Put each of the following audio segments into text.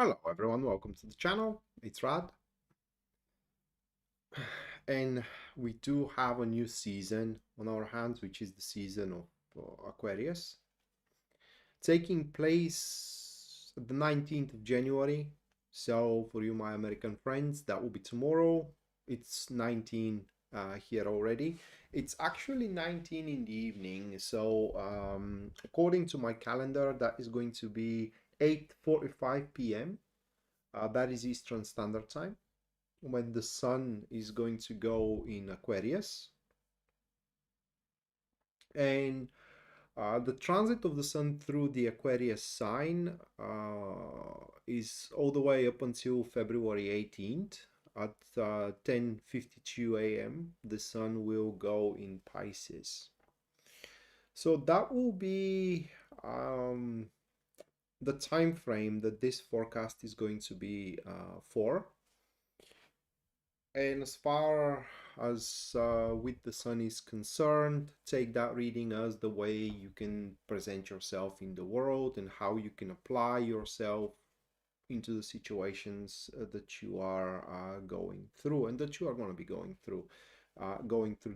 Hello everyone, welcome to the channel. It's Rad. And we do have a new season on our hands, which is the season of Aquarius, taking place the 19th of January. So for you, my American friends, that will be tomorrow. It's 19 here already. It's actually 19 in the evening. So according to my calendar, that is going to be 8:45 p.m. That is Eastern Standard Time, when the sun is going to go in Aquarius. And the transit of the sun through the Aquarius sign is all the way up until February 18th. At 10:52 a.m., the sun will go in Pisces. So that will be the time frame that this forecast is going to be for. And as far as with the sun is concerned, take that reading as the way you can present yourself in the world and how you can apply yourself into the situations that you are going through and that you are going to be going through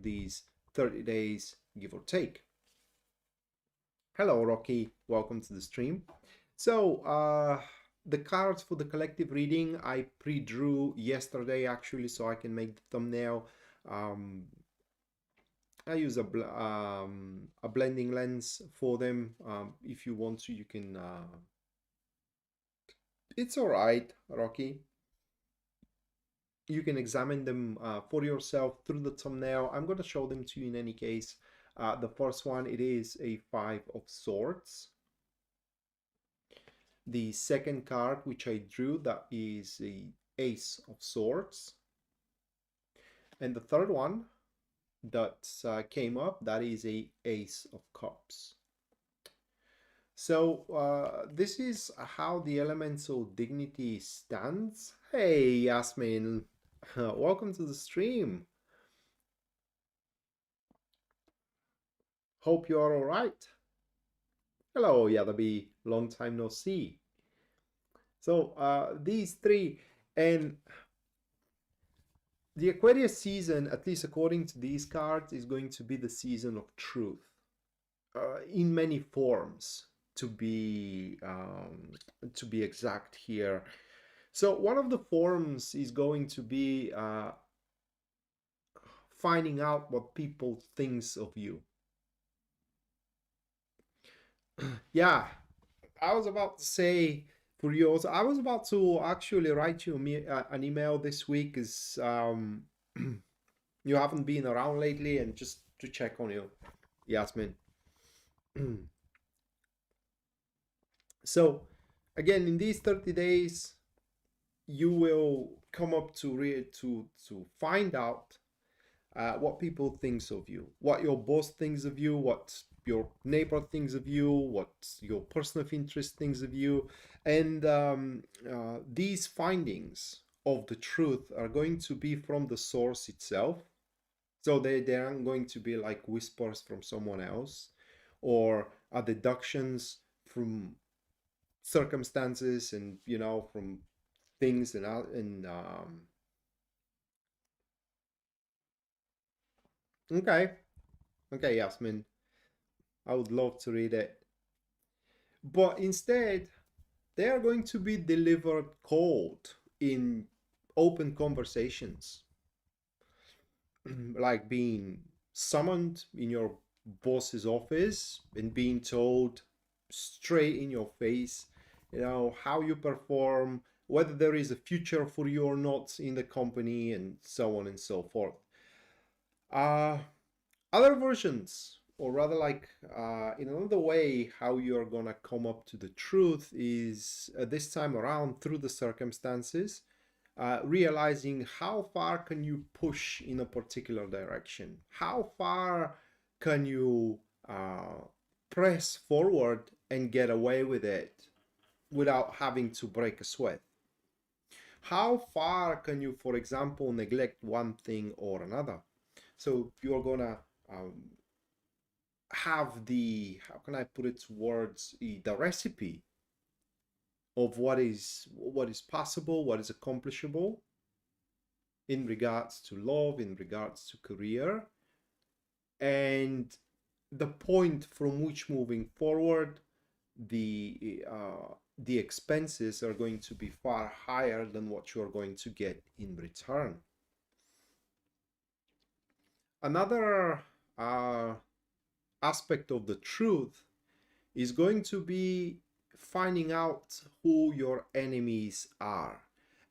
these 30 days, give or take. Hello, Rocky. Welcome to the stream. So, the cards for the collective reading I pre-drew yesterday actually, so I can make the thumbnail. I use a blending lens for them. If you want to, you can. It's all right, Rocky. You can examine them for yourself through the thumbnail. I'm going to show them to you in any case. The first one, it is a Five of Swords. The second card which I drew, that is the Ace of Swords. And the third one that came up, that is a Ace of Cups. So this is how the elemental dignity stands. Hey, Yasmin, welcome to the stream. Hope you are all right. Hello, Yadabi, long time no see. So these three, and the Aquarius season, at least according to these cards, is going to be the season of truth in many forms, to be exact here. So one of the forms is going to be finding out what people thinks of you. Yeah, I was about to say for yours, I was about to actually write you an email this week, as you haven't been around lately, and just to check on you, Yasmin. So again, in these 30 days, you will come up to find out what people thinks of you, what your boss thinks of you, what your neighbor thinks of you, what your person of interest thinks of you. And these findings of the truth are going to be from the source itself. So they aren't going to be like whispers from someone else or deductions from circumstances and, from things and okay. Okay, Yasmin, I would love to read it. But instead, they are going to be delivered cold in open conversations, like being summoned in your boss's office and being told straight in your face, how you perform, whether there is a future for you or not in the company, and so on and so forth. Uh, Other versions, or rather, like in another way, how you're gonna come up to the truth is this time around through the circumstances, realizing how far can you push in a particular direction, how far can you press forward and get away with it without having to break a sweat. How far can you, for example, neglect one thing or another? So you're gonna have the, how can I put it towards the recipe of what is possible, what is accomplishable in regards to love, in regards to career, and the point from which moving forward the expenses are going to be far higher than what you are going to get in return. Another aspect of the truth is going to be finding out who your enemies are.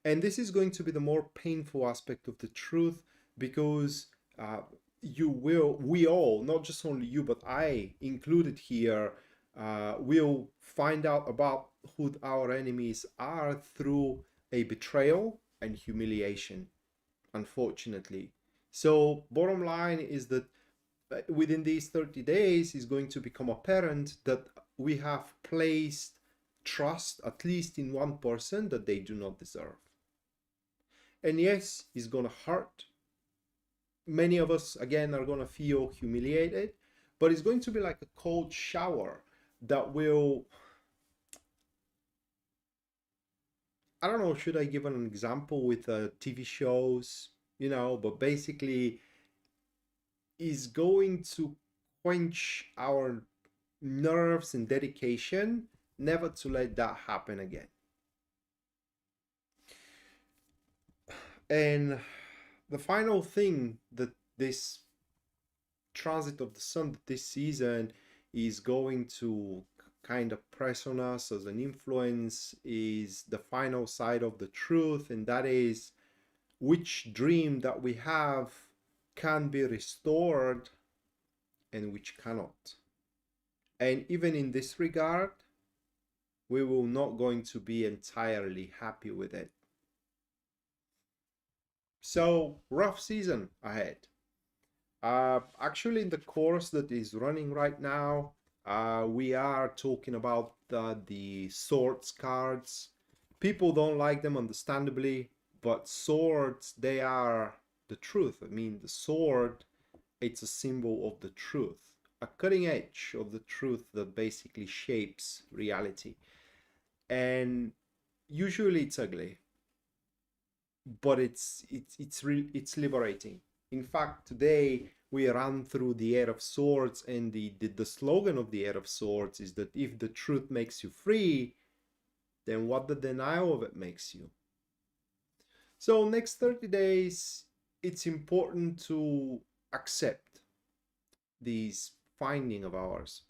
And this is going to be the more painful aspect of the truth, because we all, not just only you, but I included here, will find out about who our enemies are through a betrayal and humiliation, unfortunately. So bottom line is that within these 30 days is going to become apparent that we have placed trust at least in one person that they do not deserve. And yes, it's going to hurt. Many of us, again, are going to feel humiliated, but it's going to be like a cold shower that will, I don't know, should I give an example with TV shows, but basically is going to quench our nerves and dedication never to let that happen again. And the final thing that this transit of the sun this season is going to kind of press on us as an influence is the final side of the truth, and that is which dream that we have can be restored and which cannot. And even in this regard, we will not going to be entirely happy with it. So rough season ahead. Actually, in the course that is running right now, we are talking about the swords cards. People don't like them, understandably, but swords, they are the truth. I mean, the sword, it's a symbol of the truth, a cutting edge of the truth that basically shapes reality. And usually it's ugly, but it's liberating. In fact, today we ran through the Eight of Swords, and the slogan of the Eight of Swords is that if the truth makes you free, then what the denial of it makes you. So next 30 days, it's important to accept these findings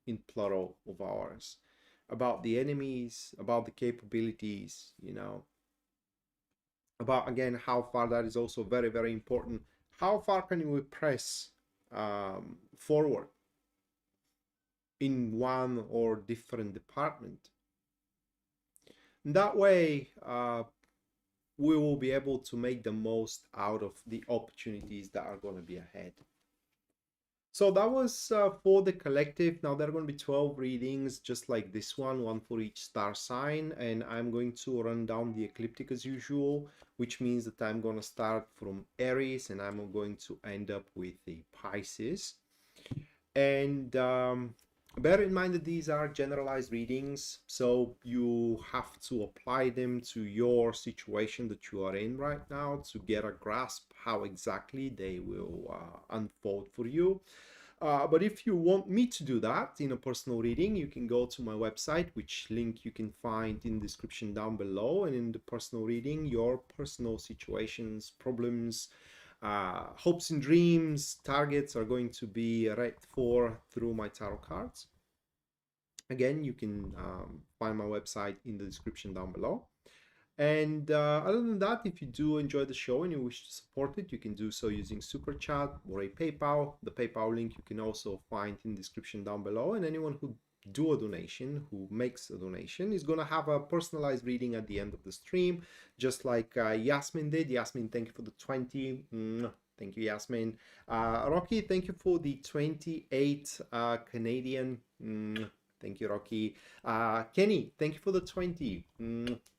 in plural of ours, about the enemies, about the capabilities, about, again, how far that is also very, very important. How far can we press forward in one or different department? And that way, we will be able to make the most out of the opportunities that are going to be ahead. So that was for the collective. Now there are going to be 12 readings, just like this one for each star sign. And I'm going to run down the ecliptic as usual, which means that I'm going to start from Aries and I'm going to end up with the Pisces. And bear in mind that these are generalized readings, so you have to apply them to your situation that you are in right now to get a grasp how exactly they will unfold for you. But if you want me to do that in a personal reading, you can go to my website, which link you can find in the description down below. And in the personal reading, your personal situations, problems, hopes and dreams, targets are going to be read for through my tarot cards. Again, you can find my website in the description down below. And other than that, if you do enjoy the show and you wish to support it, you can do so using Super Chat or a PayPal. The PayPal link you can also find in the description down below. And anyone who do a donation, who makes a donation, is going to have a personalized reading at the end of the stream, just like Yasmin did. Yasmin, thank you for the 20. Thank you, Yasmin. Rocky, thank you for the 28 Canadian. Thank you, Rocky. Kenny, thank you for the 20.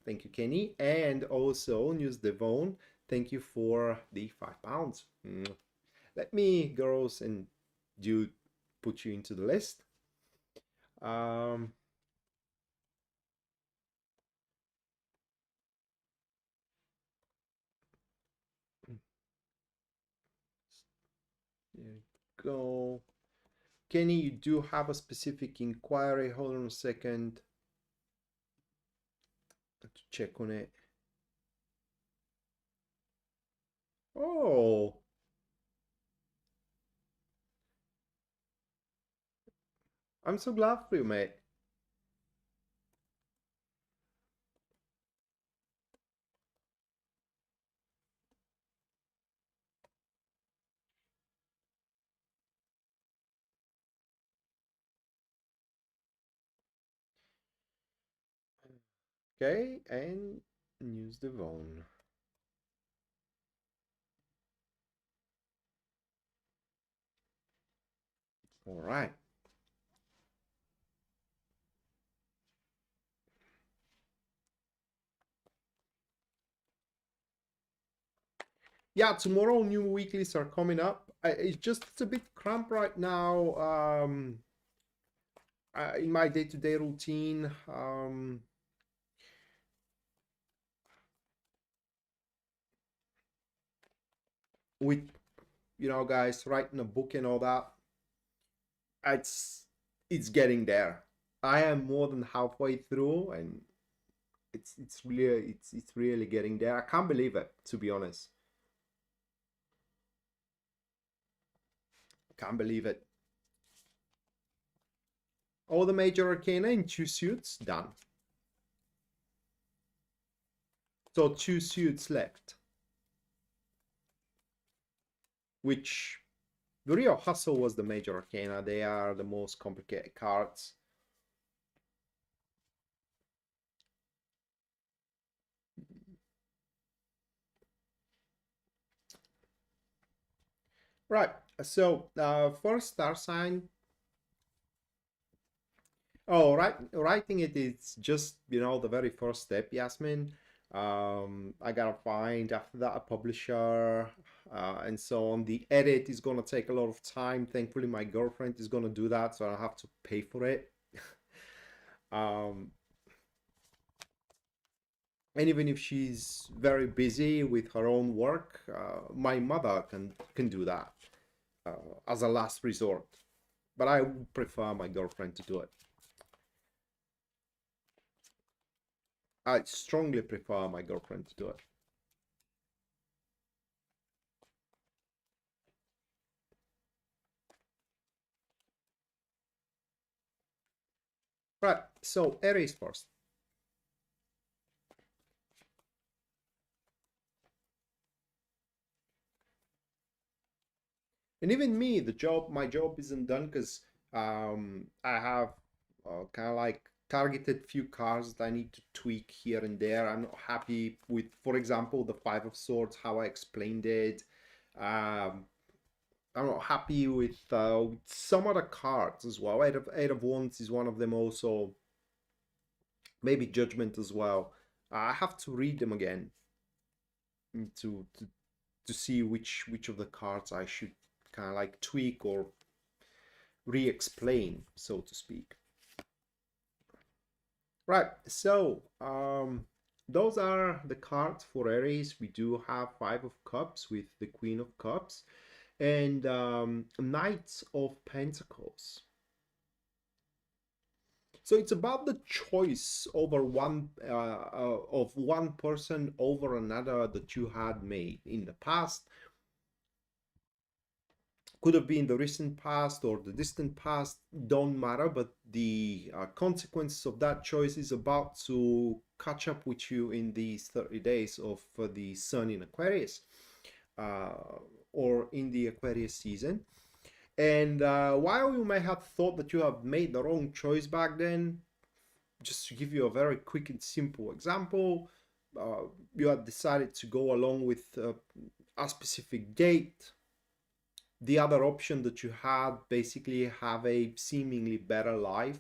Thank you, Kenny. And also, News Devon, thank you for the £5. Let me, girls and dude, put you into the list. go. Kenny, you do have a specific inquiry. Hold on a second. Let's check on it. Oh, I'm so glad for you, mate. Okay, and use the phone. All right. Yeah, tomorrow new weeklies are coming up. It's a bit cramped right now. In my day-to-day routine. With guys, writing a book and all that. It's it's getting there. I am more than halfway through, and it's really getting there. I can't believe it, to be honest. Can't believe it. All the major arcana in 2 suits done. So 2 suits left, which the real hustle was the major arcana. They are the most complicated cards. Right. So first star sign. Oh, writing it is just the very first step, Yasmin. I gotta find after that a publisher, and so on. The edit is gonna take a lot of time. Thankfully, my girlfriend is gonna do that, so I don't have to pay for it. um, and even if she's very busy with her own work, my mother can do that as a last resort. But I would prefer my girlfriend to do it. I strongly prefer my girlfriend to do it. Right, so Aries first. And even me, my job isn't done because I have kind of like targeted few cards that I need to tweak here and there. I'm not happy with, for example, the Five of Swords, how I explained it. Um, I'm not happy with some other cards as well. Eight of Wands is one of them also. Maybe Judgment as well. I have to read them again to see which of the cards I should kind of like tweak or re-explain, so to speak. Right, so those are the cards for Aries. We do have Five of Cups with the Queen of Cups and Knights of Pentacles. So it's about the choice over of one person over another that you had made in the past. Could have been the recent past or the distant past, don't matter, but the consequences of that choice is about to catch up with you in these 30 days of the sun in Aquarius, or in the Aquarius season. And while you may have thought that you have made the wrong choice back then, just to give you a very quick and simple example, you had decided to go along with a specific date. The other option that you had basically have a seemingly better life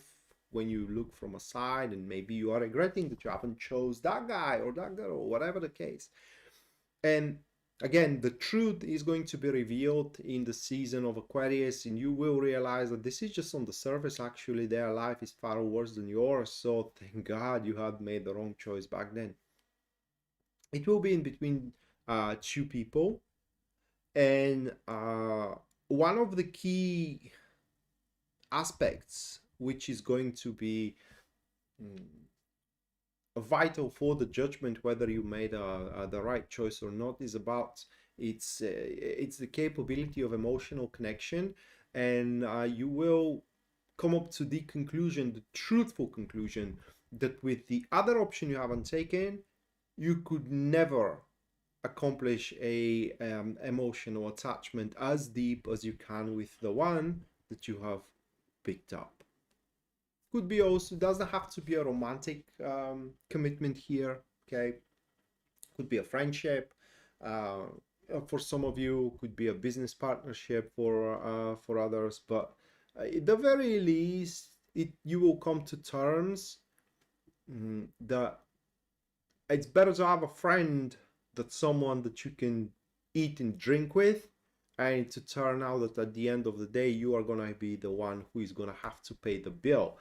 when you look from a side, and maybe you are regretting that you haven't chose that guy or that girl or whatever the case. And again, the truth is going to be revealed in the season of Aquarius, and you will realize that this is just on the surface. Actually, their life is far worse than yours, so thank God you had made the wrong choice back then. It will be in between two people, and one of the key aspects which is going to be vital for the judgment whether you made the right choice or not is about it's the capability of emotional connection, and you will come up to the conclusion, the truthful conclusion, that with the other option you haven't taken, you could never accomplish a emotional attachment as deep as you can with the one that you have picked up. Could be also, doesn't have to be a romantic commitment here, okay? Could be a friendship. For some of you, could be a business partnership for others, but at the very least, you will come to terms that it's better to have a friend than someone that you can eat and drink with, and to turn out that at the end of the day, you are gonna be the one who is gonna have to pay the bill.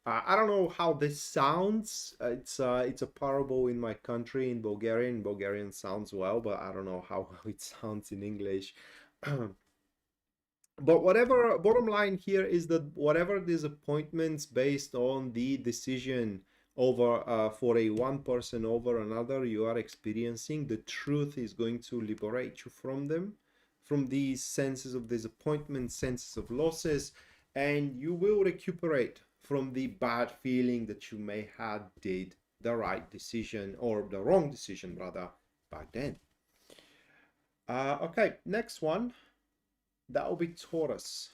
I don't know how this sounds. It's a parable in my country in Bulgarian. In Bulgarian sounds well, but I don't know how it sounds in English. But whatever, bottom line here is that whatever disappointments based on the decision over for a one person over another you are experiencing, the truth is going to liberate you from them, from these senses of disappointment, senses of losses, and you will recuperate from the bad feeling that you may have did the right decision, or the wrong decision rather, back then. Okay, next one. That will be Taurus.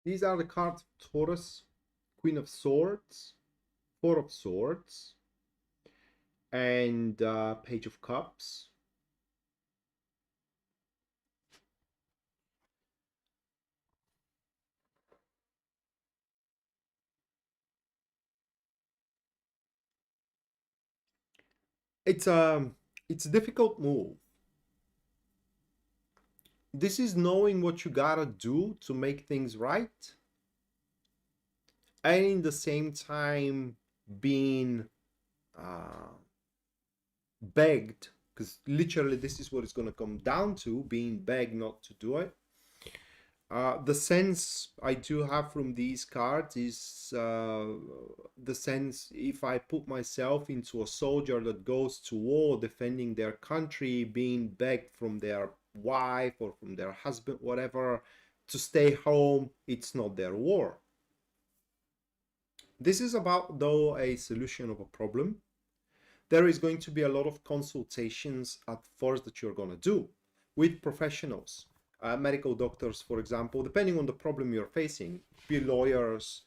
These are the cards of Taurus: Queen of Swords, Four of Swords, and Page of Cups. It's a difficult move. This is knowing what you gotta do to make things right, and in the same time being begged, because literally this is what it's going to come down to, being begged not to do it. The sense I do have from these cards is the sense, if I put myself into a soldier that goes to war defending their country, being begged from their wife or from their husband, whatever, to stay home, it's not their war. This is about, though, a solution of a problem. There is going to be a lot of consultations at first that you're going to do with professionals, medical doctors, for example, depending on the problem you're facing, be lawyers,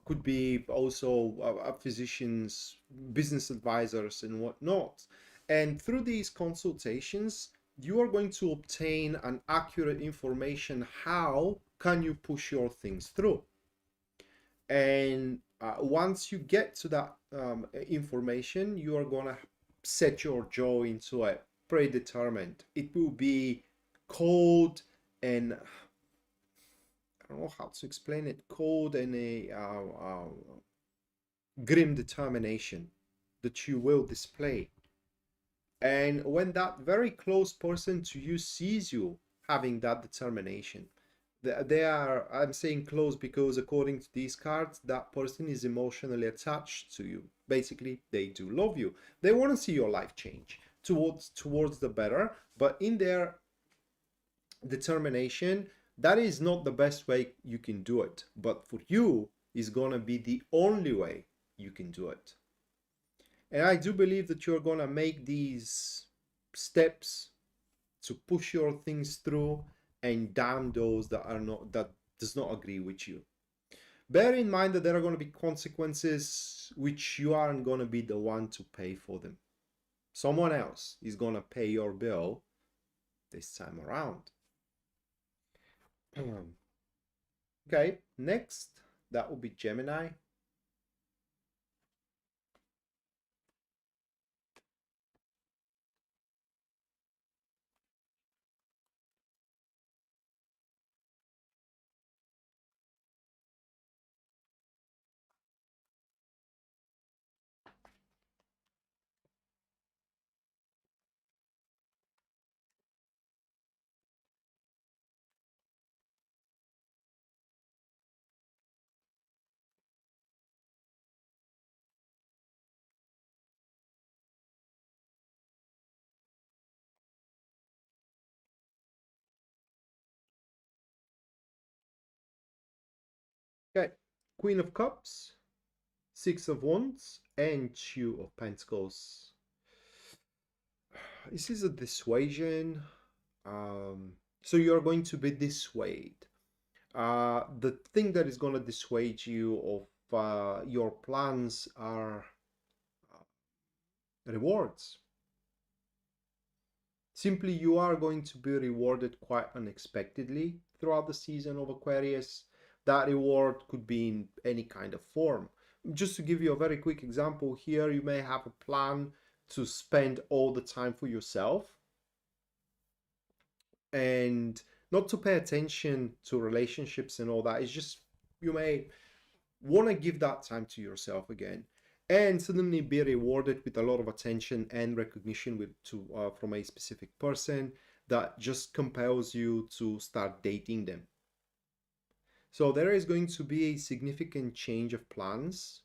could be also physicians, business advisors, and whatnot. And through these consultations, you are going to obtain an accurate information. How can you push your things through? And once you get to that information, you are gonna set your jaw into it, predetermined. It will be cold and I don't know how to explain it. Cold and a grim determination that you will display. And when that very close person to you sees you having that determination, they are, I'm saying close because according to these cards, that person is emotionally attached to you. Basically, they do love you. They want to see your life change towards the better, but in their determination, That is not the best way you can do it, but for you, is going to be the only way you can do it. And I do believe that you're going to make these steps to push your things through and damn those that are not, that does not agree with you. Bear in mind that there are going to be consequences which you aren't going to be the one to pay for them. Someone else is going to pay your bill this time around. Okay, next, that will be Gemini. Okay, Queen of Cups, Six of Wands, and Two of Pentacles. This is a dissuasion. So you're going to be dissuaded. The thing that is going to dissuade you of your plans are rewards. Simply, you are going to be rewarded quite unexpectedly throughout the season of Aquarius. That reward could be in any kind of form. Just to give you a very quick example here, you may have a plan to spend all the time for yourself and not to pay attention to relationships and all that. It's just you may want to give that time to yourself again and suddenly be rewarded with a lot of attention and recognition from a specific person that just compels you to start dating them. So there is going to be a significant change of plans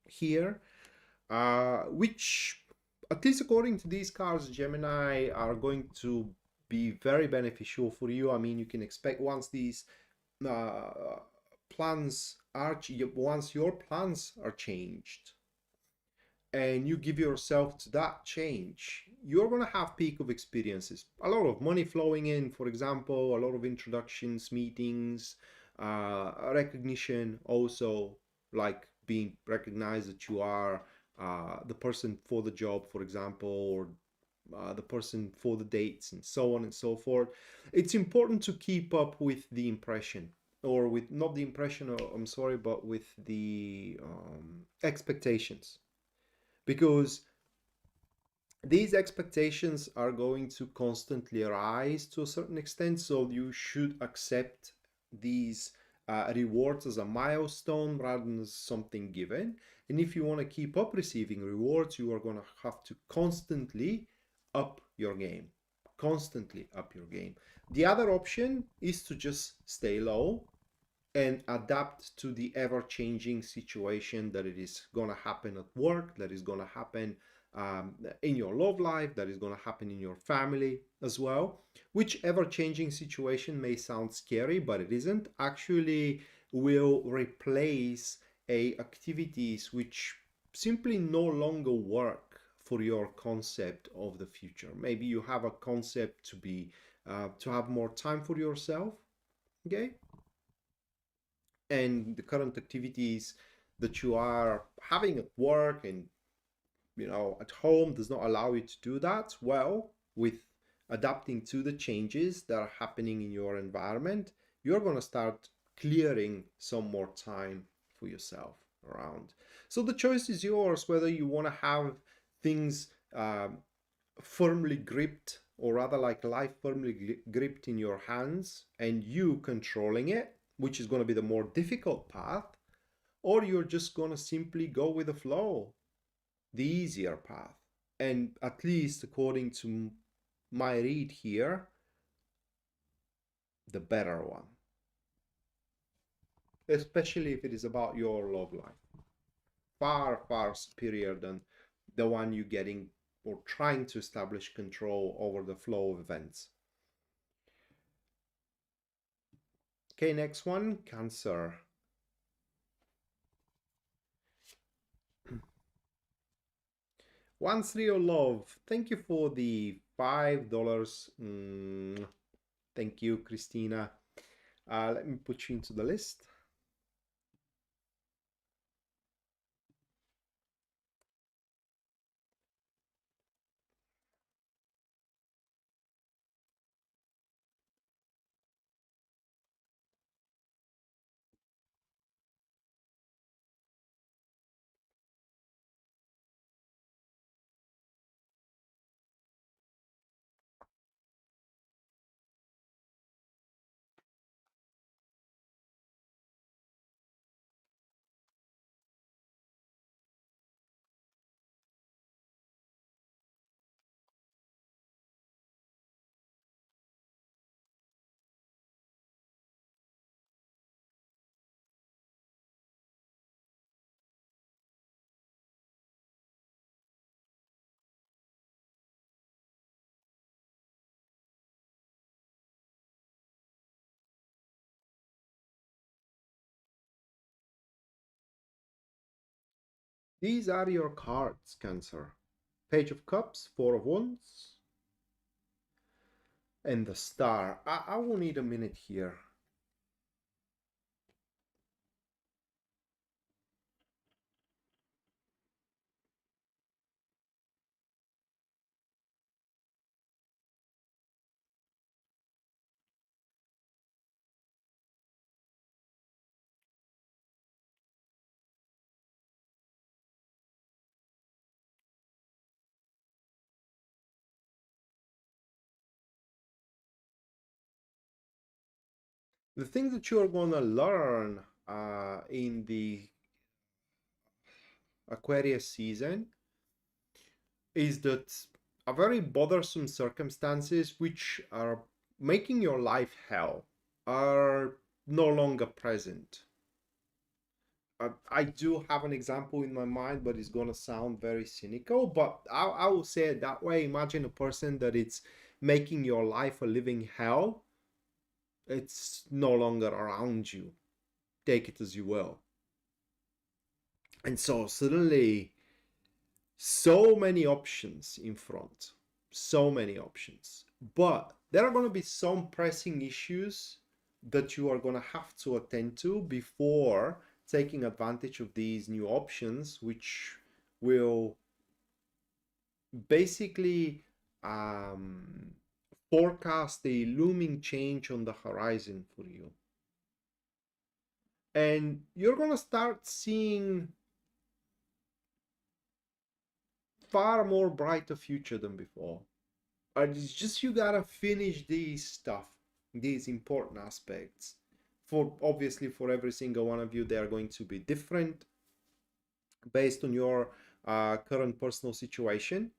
here, which, at least according to these cards, Gemini, are going to be very beneficial for you. I mean, you can expect once these plans are, once your plans are changed and you give yourself to that change, you're going to have peak of experiences, a lot of money flowing in, for example, a lot of introductions, meetings, recognition, also like being recognized that you are the person for the job, for example, or the person for the dates, and so on and so forth. It's important to keep up with the impression, or with not the impression, I'm sorry, but with the expectations, because these expectations are going to constantly rise to a certain extent. So you should accept these rewards as a milestone rather than as something given. And if you want to keep up receiving rewards, you are going to have to constantly up your game. Constantly up your game. The other option is to just stay low and adapt to the ever-changing situation that it is going to happen at work, that is going to happen in your love life, that is going to happen in your family as well. Which ever-changing situation may sound scary, but it isn't. Actually will replace activities which simply no longer work for your concept of the future. Maybe you have a concept to be to have more time for yourself, okay? And the current activities that you are having at work and at home does not allow you to do that. Well, with adapting to the changes that are happening in your environment, you're going to start clearing some more time for yourself around. So the choice is yours, whether you want to have things firmly gripped, or rather like life firmly gripped in your hands and you controlling it, which is going to be the more difficult path, or you're just going to simply go with the flow, the easier path. And at least according to my read here, the better one, especially if it is about your love life. Far, far superior than the one you're getting or trying to establish control over the flow of events. Okay, next one, Cancer. Once real love. Thank you for the $5. Thank you, Christina. Let me put you into the list. These are your cards, Cancer. Page of Cups, Four of Wands, and the Star. I will need a minute here. The thing that you are going to learn in the Aquarius season is that a very bothersome circumstances which are making your life hell are no longer present. I do have an example in my mind, but it's gonna sound very cynical. But I will say it that way. Imagine a person that it's making your life a living hell. It's no longer around you. Take it as you will. And so suddenly, so many options in front. So many options. But there are going to be some pressing issues that you are going to have to attend to before taking advantage of these new options, which will basically forecast a looming change on the horizon for you. And you're going to start seeing far more brighter future than before. It's just you gotta finish these stuff, these important aspects. For obviously for every single one of you, they are going to be different based on your current personal situation.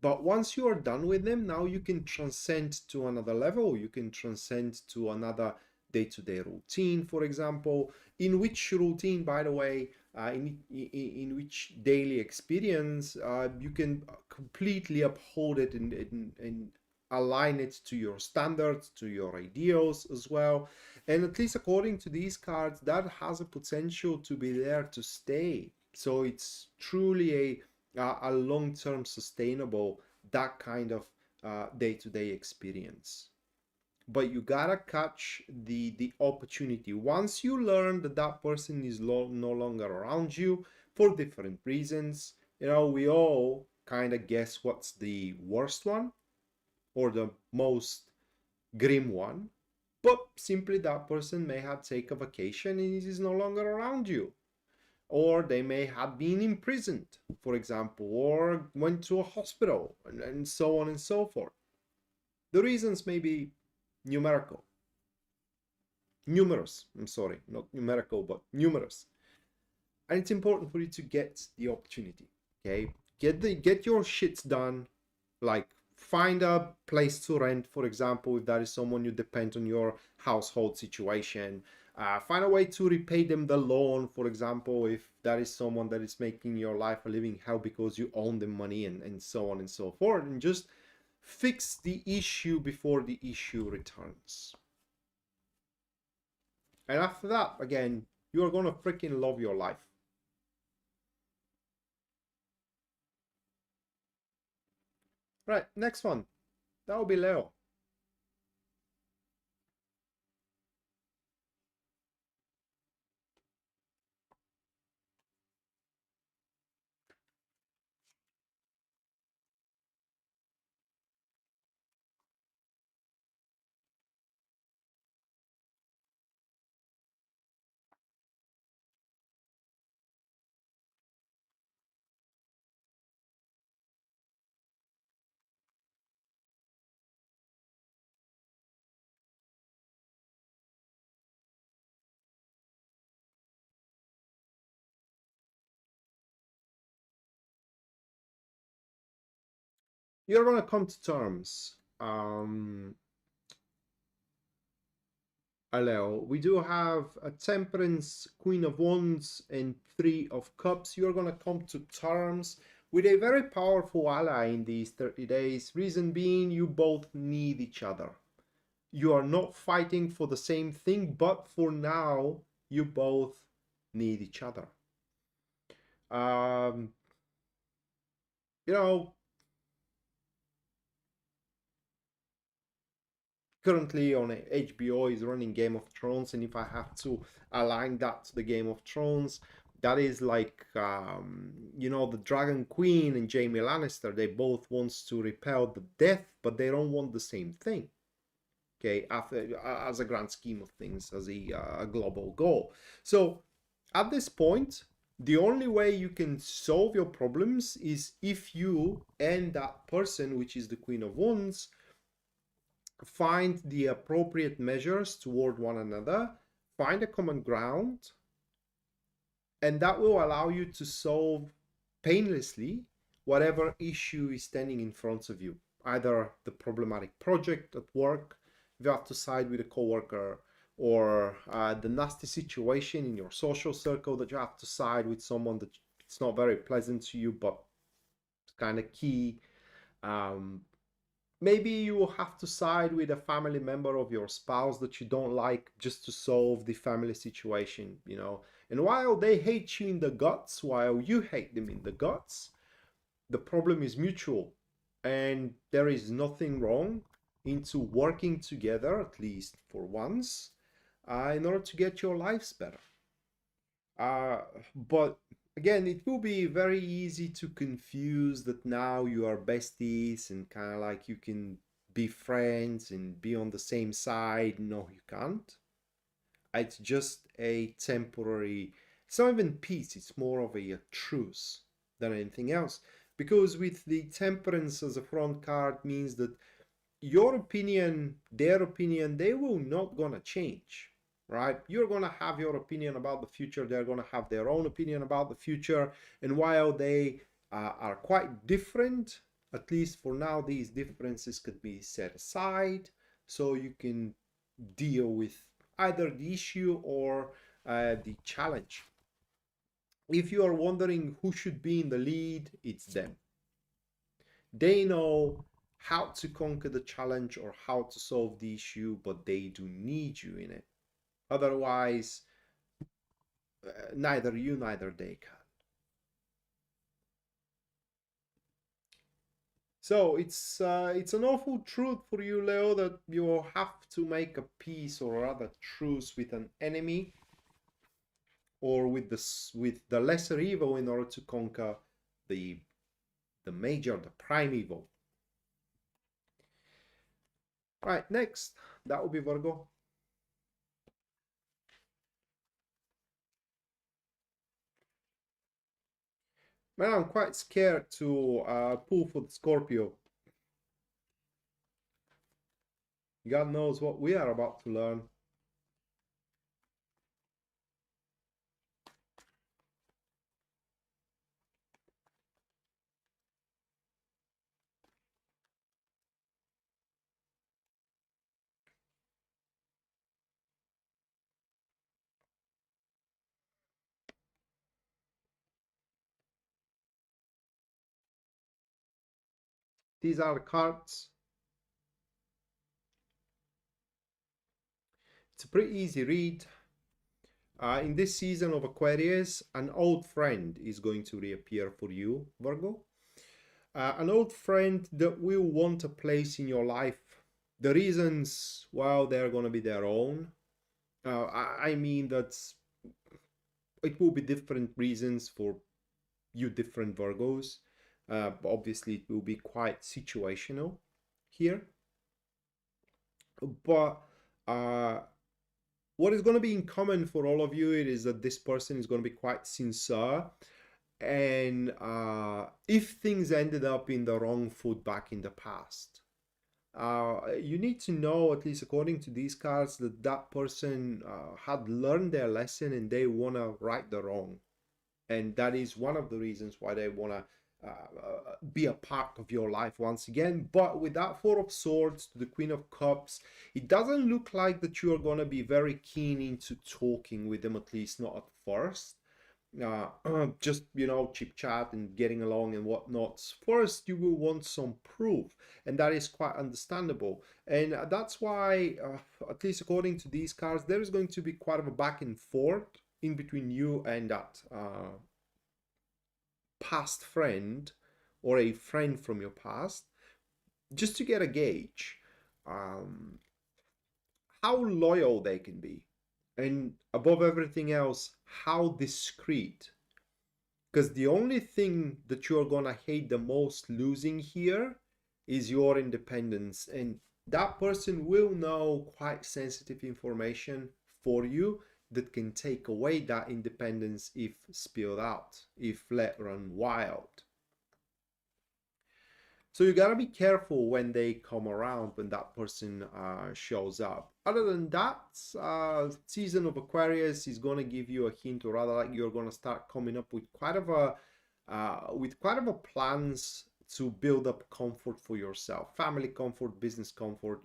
But once you are done with them, now you can transcend to another level. You can transcend to another day-to-day routine, for example, in which routine, by the way, in which daily experience you can completely uphold it and align it to your standards, to your ideals as well. And at least according to these cards, that has a potential to be there to stay. So it's truly a long-term sustainable, that kind of day-to-day experience. But you gotta catch the opportunity. Once you learn that that person is no longer around you for different reasons, we all kind of guess what's the worst one or the most grim one. But simply that person may have taken a vacation and is no longer around you, or they may have been imprisoned, for example, or went to a hospital, and so on and so forth. The reasons may be numerical. Numerous. I'm sorry, not numerical, but numerous. And it's important for you to get the opportunity. Okay? Get your shits done. Like find a place to rent, for example, if that is someone you depend on your household situation. Find a way to repay them the loan, for example, if that is someone that is making your life a living hell because you own them money, and so on and so forth. And just fix the issue before the issue returns. And after that, again, you're gonna freaking love your life. Right, next one. That will be Leo. You're gonna come to terms. Leo, we do have a Temperance, Queen of Wands, and Three of Cups. You're gonna come to terms with a very powerful ally in these 30 days. Reason being, you both need each other. You are not fighting for the same thing, but for now, you both need each other. Um, you know, currently on HBO is running Game of Thrones, and if I have to align that to the Game of Thrones, that is like the Dragon Queen and Jaime Lannister. They both wants to repel the death, but they don't want the same thing. Okay, as a grand scheme of things, as a global goal. So at this point, the only way you can solve your problems is if you and that person, which is the Queen of Wands, find the appropriate measures toward one another, find a common ground, and that will allow you to solve painlessly whatever issue is standing in front of you. Either the problematic project at work, if you have to side with a coworker, or the nasty situation in your social circle that you have to side with someone that it's not very pleasant to you, but it's kind of key. Um, Maybe you will have to side with a family member of your spouse that you don't like just to solve the family situation. And while they hate you in the guts, while you hate them in the guts, the problem is mutual. And there is nothing wrong into working together, at least for once, in order to get your lives better. Uh, but again, it will be very easy to confuse that now you are besties and kind of like you can be friends and be on the same side. No, you can't. It's just a temporary, it's not even peace, it's more of a truce than anything else. Because with the temperance as a front card means that your opinion, their opinion, they will not gonna change, right? You're gonna have your opinion about the future. They're gonna have their own opinion about the future. And while they are quite different, at least for now, these differences could be set aside so you can deal with either the issue or the challenge. If you are wondering who should be in the lead, it's them. They know how to conquer the challenge or how to solve the issue, but they do need you in it. Otherwise, neither you, neither they can. So it's an awful truth for you, Leo, that you will have to make a peace or rather truce with an enemy or with the lesser evil in order to conquer the the major, the prime evil. Right, next, that will be Virgo. Man, I'm quite scared to pull for the Scorpio. God knows what we are about to learn. These are the cards. It's a pretty easy read. In this season of Aquarius, an old friend is going to reappear for you, Virgo. An old friend that will want a place in your life. The reasons, well, they're going to be their own. I mean that it will be different reasons for you different Virgos. Obviously, it will be quite situational here. But uh, what is going to be in common for all of you it is that this person is going to be quite sincere. And if things ended up in the wrong foot back in the past, you need to know, at least according to these cards, that that person had learned their lesson and they want to right the wrong. And that is one of the reasons why they want to be a part of your life once again. But with that Four of Swords to the Queen of Cups, it doesn't look like that you are going to be very keen into talking with them, at least not at first. Just, chit chat and getting along and whatnot. First, you will want some proof, and that is quite understandable. And that's why, at least according to these cards, there is going to be quite of a back and forth in between you and that past friend or a friend from your past, just to get a gauge how loyal they can be, and above everything else, how discreet. Because the only thing that you're gonna hate the most losing here is your independence, and that person will know quite sensitive information for you that can take away that independence if spilled out, if let run wild. So you gotta be careful when they come around, when that person shows up. Other than that, season of Aquarius is gonna give you a hint, or rather, like you're gonna start coming up with quite of a plans to build up comfort for yourself, family comfort, business comfort,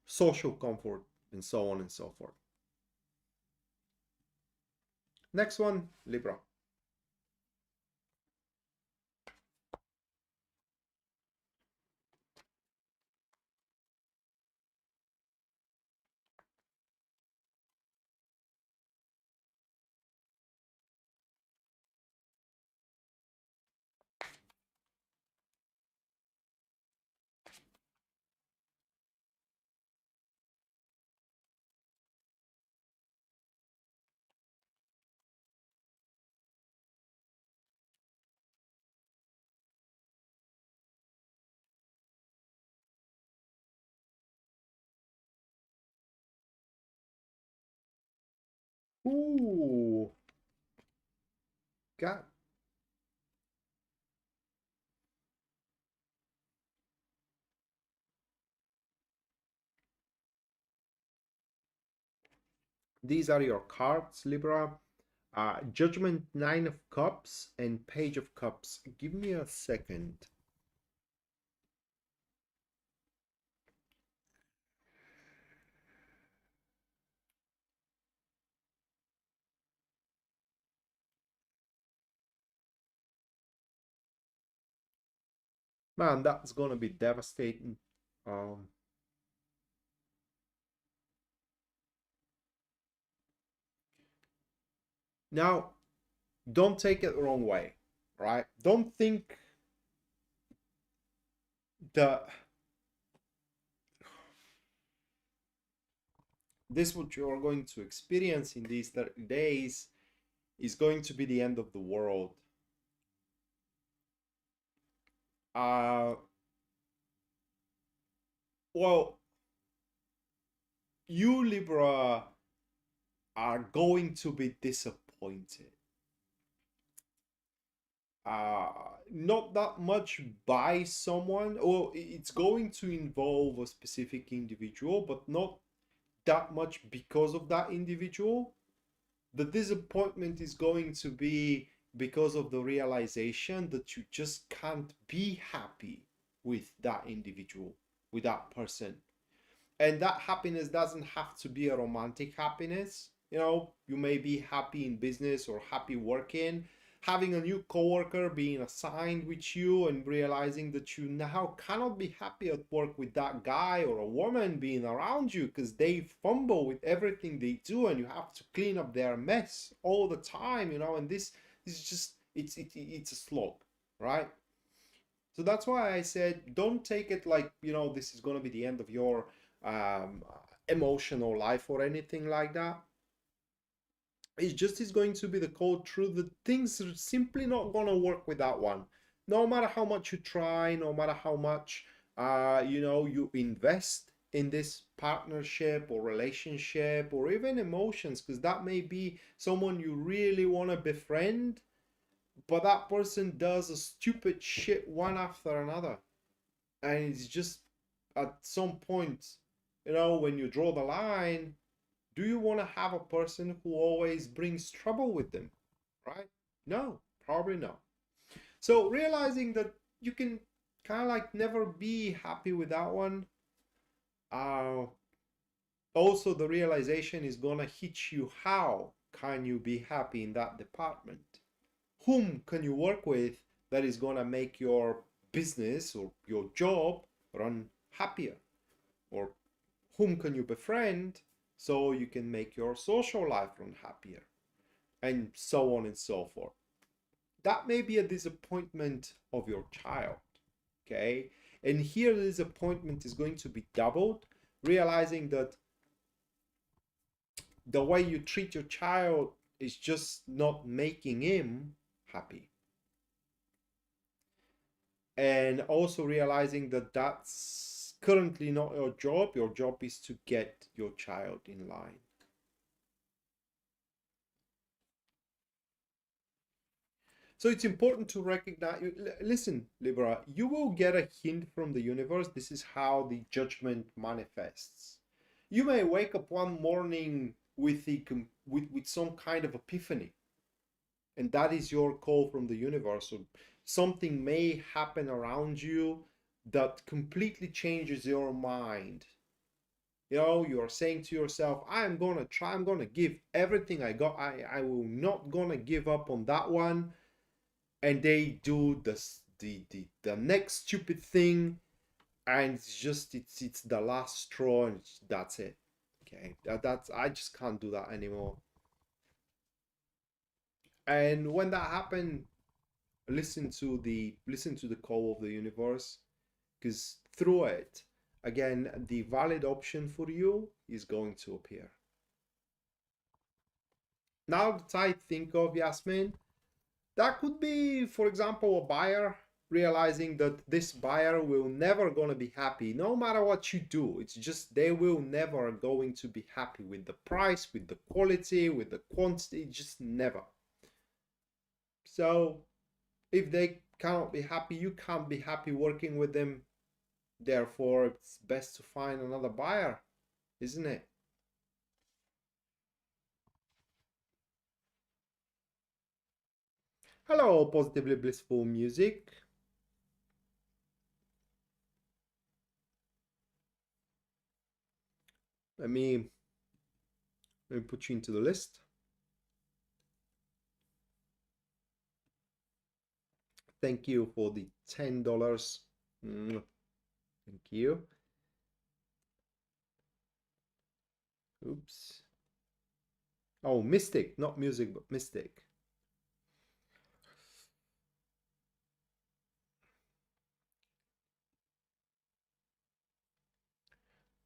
social comfort, and so on and so forth. Next one, Libra. Ooh, got these are your cards, Libra. Judgment, Nine of Cups, and Page of Cups. Give me a second. Man, that's gonna be devastating. Um, Now, don't take it the wrong way, right? Don't think that this what you're going to experience in these 30 days is going to be the end of the world. Uh, well, you Libra are going to be disappointed. Uh, Not that much by someone, or it's going to involve a specific individual, but not that much because of that individual. The disappointment is going to be because of the realization that you just can't be happy with that individual, with that person. And that happiness doesn't have to be a romantic happiness. You may be happy in business or happy working. having a new coworker being assigned with you and realizing that you now cannot be happy at work with that guy or a woman being around you because they fumble with everything they do and you have to clean up their mess all the time, and this is just it's a slog, right? So that's why I said don't take it like, this is going to be the end of your um, emotional life or anything like that. It's just is going to be the cold truth that things are simply not going to work with that one. No matter how much you try, no matter how much you invest in this partnership or relationship or even emotions, because that may be someone you really want to befriend, but that person does a stupid shit one after another. And it's just at some point, when you draw the line, do you want to have a person who always brings trouble with them, right? No, probably not. So realizing that you can kind of like never be happy with that one. uh Also, the realization is gonna hit you. How can you be happy in that department? Whom can you work with that is gonna make your business or your job run happier? Or whom can you befriend so you can make your social life run happier? And so on and so forth. That may be a disappointment of your child, okay? And here the disappointment is going to be doubled, realizing that the way you treat your child is just not making him happy. And also realizing that that's currently not your job. Your job is to get your child in line. So it's important to recognize. Listen, Libra, you will get a hint from the universe. This is how the judgment manifests. You may wake up one morning with some kind of epiphany, and that is your call from the universe. So something may happen around you that completely changes your mind. You are saying to yourself, I'm gonna try, I'm gonna give everything I got. I will not gonna give up on that one. And they do the next stupid thing, and it's the last straw, and that's it. Okay, that's I just can't do that anymore. And when that happened, listen to the call of the universe, because through it, again, the valid option for you is going to appear. Now that I think of, Yasmin, that could be, for example, a buyer realizing that this buyer will never going to be happy no matter what you do. It's just they will never going to be happy with the price, with the quality, with the quantity, just never. So if they cannot be happy, you can't be happy working with them. Therefore, it's best to find another buyer, isn't it? Hello, positively blissful music. Let me put you into the list. Thank you for the $10. Thank you. Oops. Oh, Mystic, not music, but Mystic.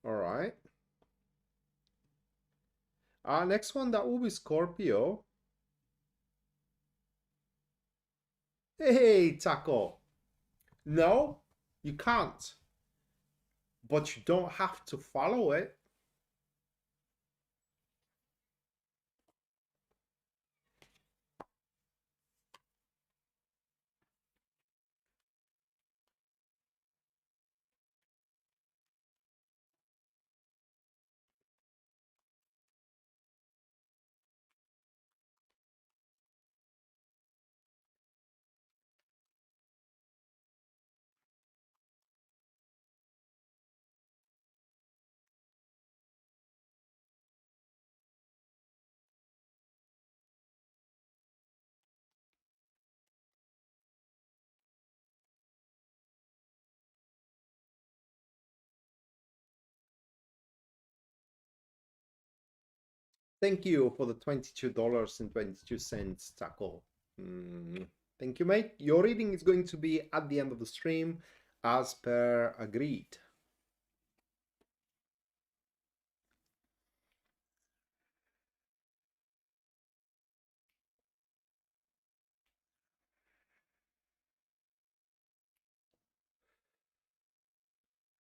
All right. Next one, that will be Scorpio. Hey, Taco. No, you can't. But you don't have to follow it. Thank you for the $22.22 tackle. Mm, thank you, mate. Your reading is going to be at the end of the stream as per agreed.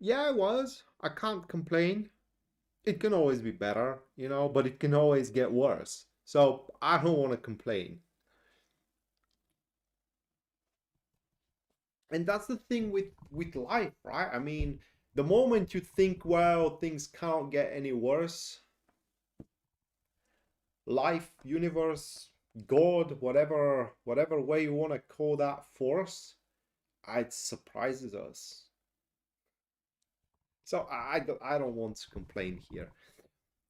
Yeah, I was. I can't complain. It can always be better, but it can always get worse. So I don't want to complain. And that's the thing with life, right? I mean, the moment you think, well, things can't get any worse, life, universe, God, whatever way you want to call that force, it surprises us. So I don't want to complain here.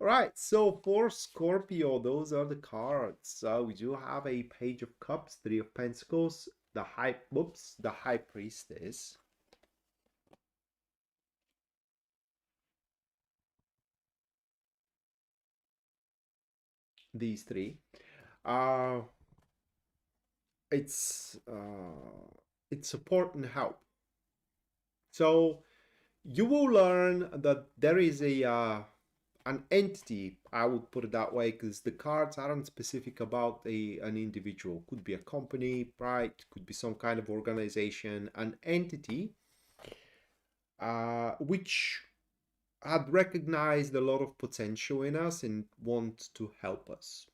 All right, so for Scorpio, those are the cards. So we do have a Page of Cups, Three of Pentacles, the High Priestess. These three. Uh, it's support and help. So you will learn that there is an entity, I would put it that way, because the cards aren't specific about an individual. Could be a company, right? Could be some kind of organization, an entity, which had recognized a lot of potential in us and want to help us.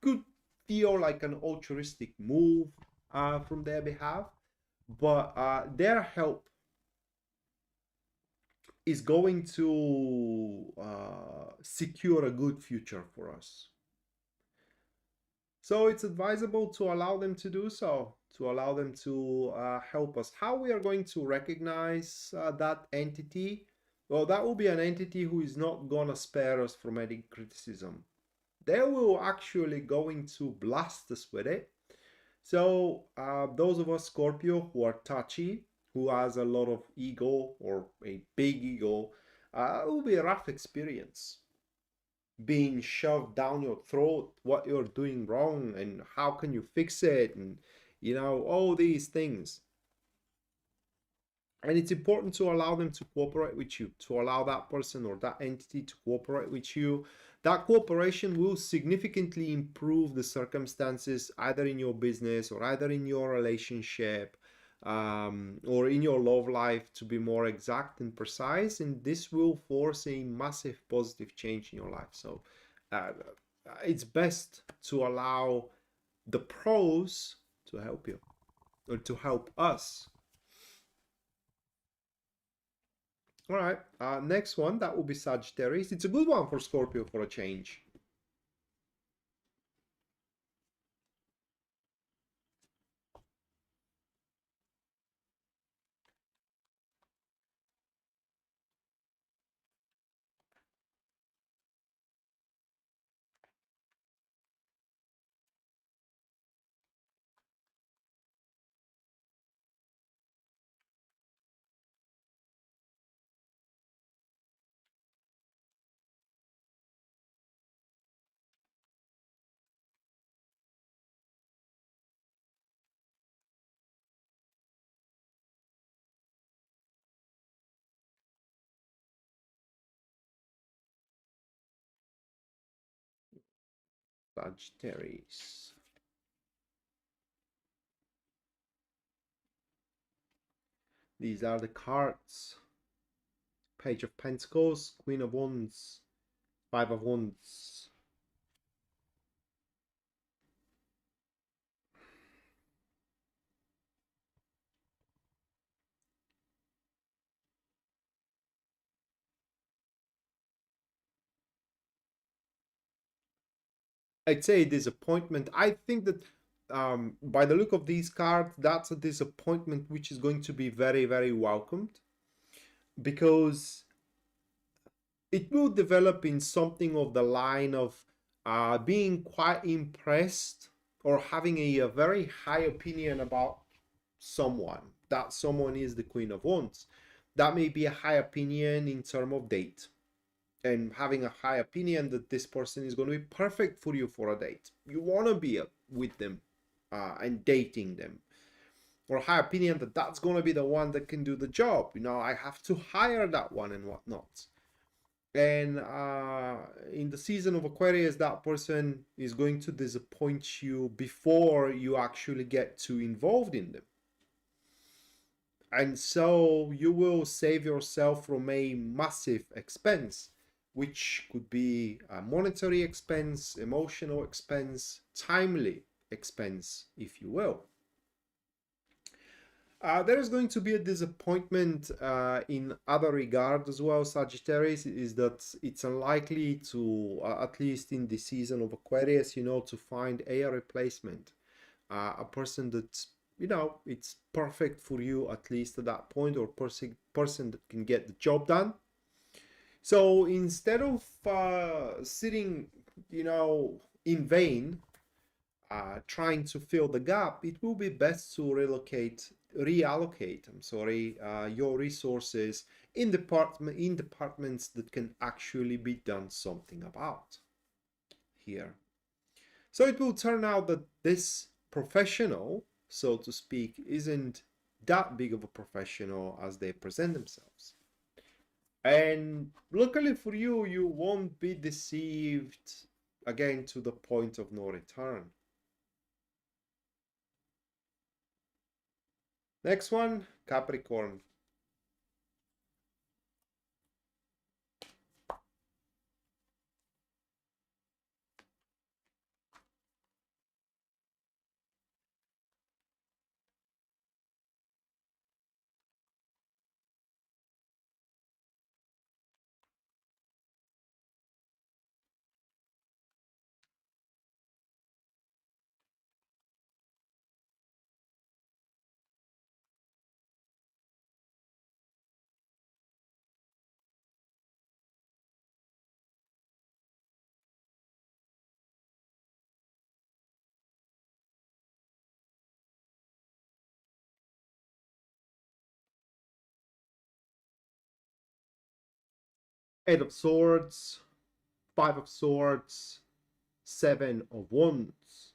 Could feel like an altruistic move from their behalf, but their help is going to secure a good future for us. So it's advisable to allow them to do so, to allow them to help us. How we are going to recognize that entity? Well, that will be an entity who is not going to spare us from any criticism. They will actually going to blast us with it. So those of us Scorpio who are touchy, who has a lot of ego or a big ego, it will be a rough experience. Being shoved down your throat what you're doing wrong and how can you fix it, and all these things. And it's important to allow them to cooperate with you, to allow that person or that entity to cooperate with you. That cooperation will significantly improve the circumstances either in your business or either in your relationship, or in your love life, to be more exact and precise. And this will force a massive positive change in your life. So uh, it's best to allow the pros to help you, or to help us. All right, next one, that will be Sagittarius. It's a good one for Scorpio for a change. Sagittarius. These are the cards. Page of Pentacles, Queen of Wands, Five of Wands. I'd say disappointment. I think that by the look of these cards, that's a disappointment which is going to be very, very welcomed, because it will develop in something of the line of being quite impressed or having a very high opinion about someone. That someone is the Queen of Wands. That may be a high opinion in terms of date. and having a high opinion that this person is going to be perfect for you for a date. You want to be with them and dating them, or high opinion that that's going to be the one that can do the job. I have to hire that one and whatnot. And in the season of Aquarius, that person is going to disappoint you before you actually get too involved in them. And so you will save yourself from a massive expense, which could be a monetary expense, emotional expense, timely expense, if you will. There is going to be a disappointment in other regard as well, Sagittarius, is that it's unlikely to, at least in the season of Aquarius, to find a replacement, a person that, it's perfect for you at least at that point, or person that can get the job done. So instead of sitting, in vain, trying to fill the gap, it will be best to reallocate your resources in departments that can actually be done something about here. So it will turn out that this professional, so to speak, isn't that big of a professional as they present themselves. And luckily for you, you won't be deceived again to the point of no return. Next one, Capricorn. Eight of Swords, Five of Swords, Seven of Wands.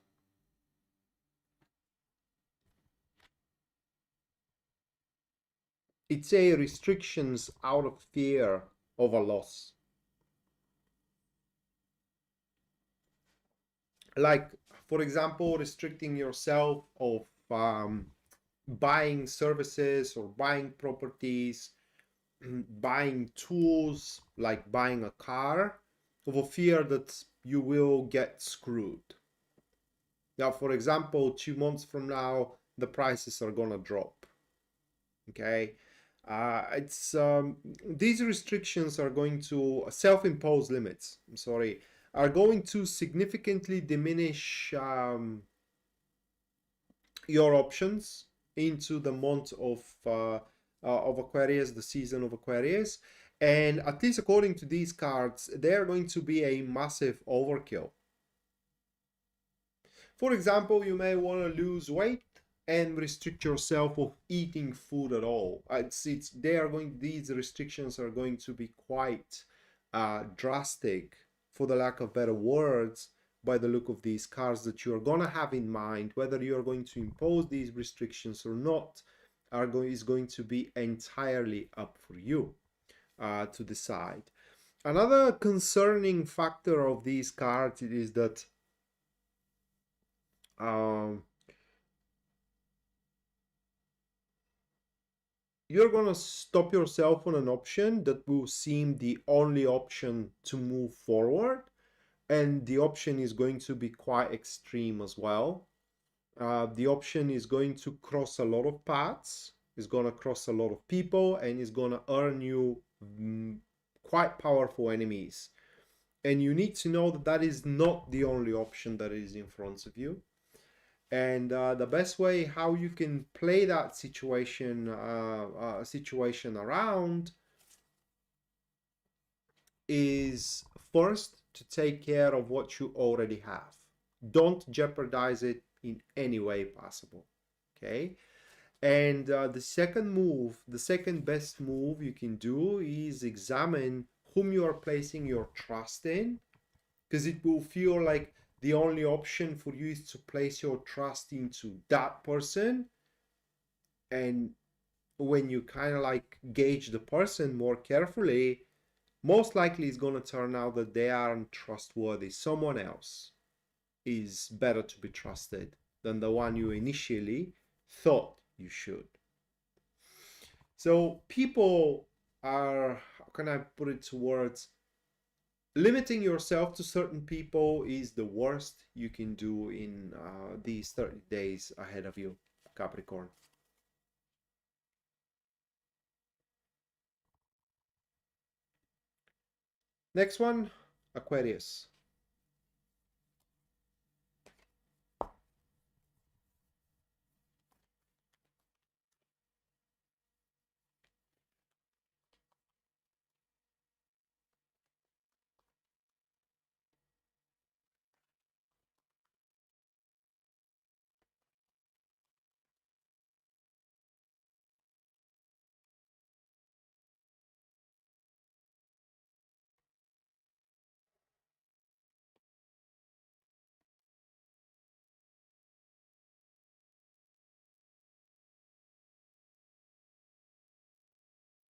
It's a restrictions out of fear of a loss. Like, for example, restricting yourself of buying services or buying properties, buying tools, like buying a car, of a fear that you will get screwed. Now, for example, 2 months from now, the prices are gonna drop. Okay, it's these restrictions are going to self-imposed limits. I'm sorry, are going to significantly diminish your options into the month of Aquarius, the season of Aquarius. And at least according to these cards, they're going to be a massive overkill. For example, you may want to lose weight and restrict yourself of eating food at all. These restrictions are going to be quite drastic, for the lack of better words, by the look of these cards, that you're gonna have in mind. Whether you're going to impose these restrictions or not is going to be entirely up for you to decide. Another concerning factor of these cards is that you're going to stop yourself on an option that will seem the only option to move forward, and the option is going to be quite extreme as well. The option is going to cross a lot of paths, is going to cross a lot of people, and is going to earn you quite powerful enemies. And you need to know that that is not the only option that is in front of you. And the best way how you can play that situation around is first to take care of what you already have. Don't jeopardize it in any way possible. Okay. And the second best move you can do is examine whom you are placing your trust in, because it will feel like the only option for you is to place your trust into that person. And when you kind of like gauge the person more carefully, most likely it's going to turn out that they aren't trustworthy. Someone else is better to be trusted than the one you initially thought you should. So people are, how can I put it to words? Limiting yourself to certain people is the worst you can do in these 30 days ahead of you, Capricorn. Next one, Aquarius.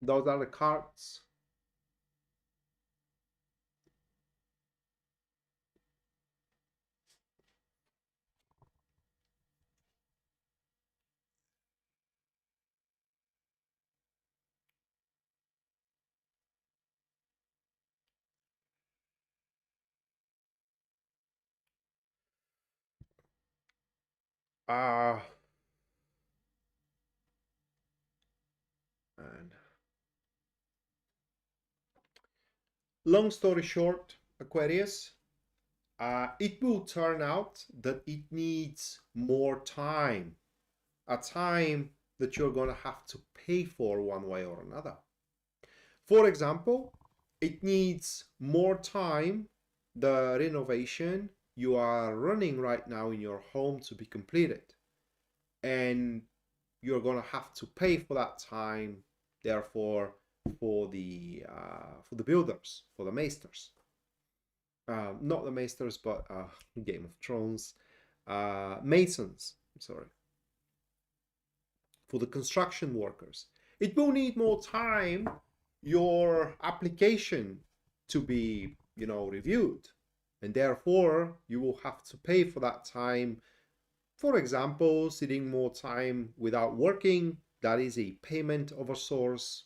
Those are the cards. Uh, and long story short, Aquarius, it will turn out that it needs more time, a time that you're going to have to pay for one way or another. For example, it needs more time, the renovation you are running right now in your home to be completed. And you're going to have to pay for that time, therefore, for the builders, for the maesters. Not the maesters, but Game of Thrones, masons, sorry, for the construction workers. It will need more time, your application to be, reviewed. And therefore, you will have to pay for that time. For example, sitting more time without working, that is a payment of a source,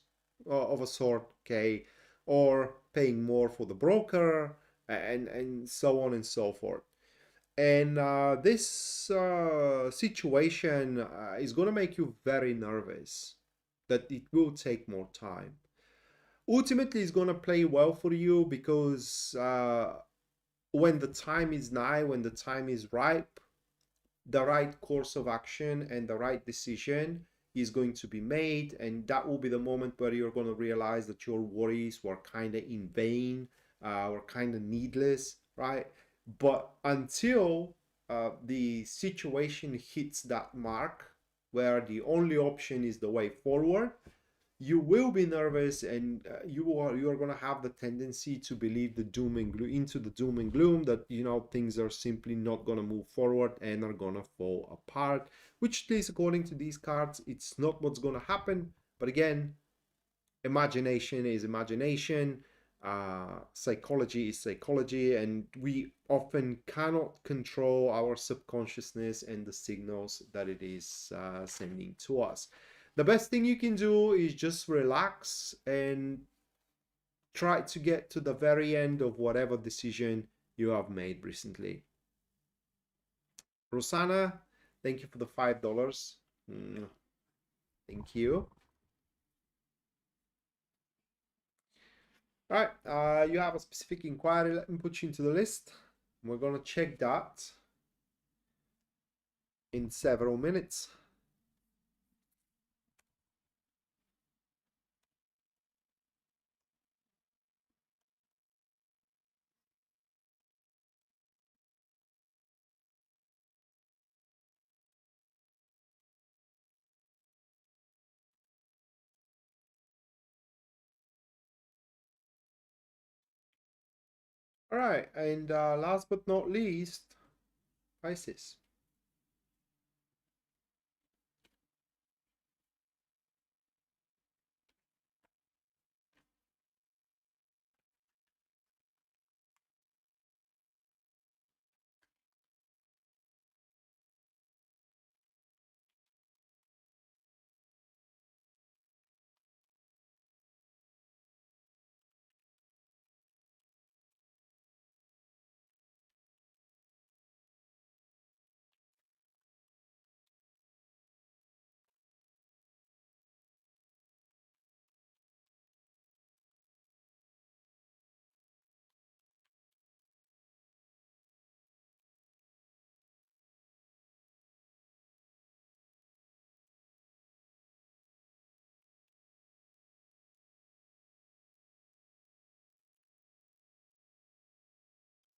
of a sort, okay, or paying more for the broker, and so on and so forth. And this situation is going to make you very nervous that it will take more time. Ultimately, it's going to play well for you because when the time is nigh, when the time is ripe, the right course of action and the right decision is going to be made, and that will be the moment where you're going to realize that your worries were kind of in vain, were kind of needless, right? But until the situation hits that mark where the only option is the way forward, you will be nervous, and you're going to have the tendency to believe the doom and gloom, into the doom and gloom, that things are simply not going to move forward and are going to fall apart, which at least according to these cards, it's not what's going to happen. But again, imagination is imagination, psychology is psychology, and we often cannot control our subconsciousness and the signals that it is sending to us. The best thing you can do is just relax and try to get to the very end of whatever decision you have made recently. Rosanna, thank you for the $5. Thank you. All right, you have a specific inquiry. Let me put you into the list. We're going to check that in several minutes. All right, and last but not least, Pisces.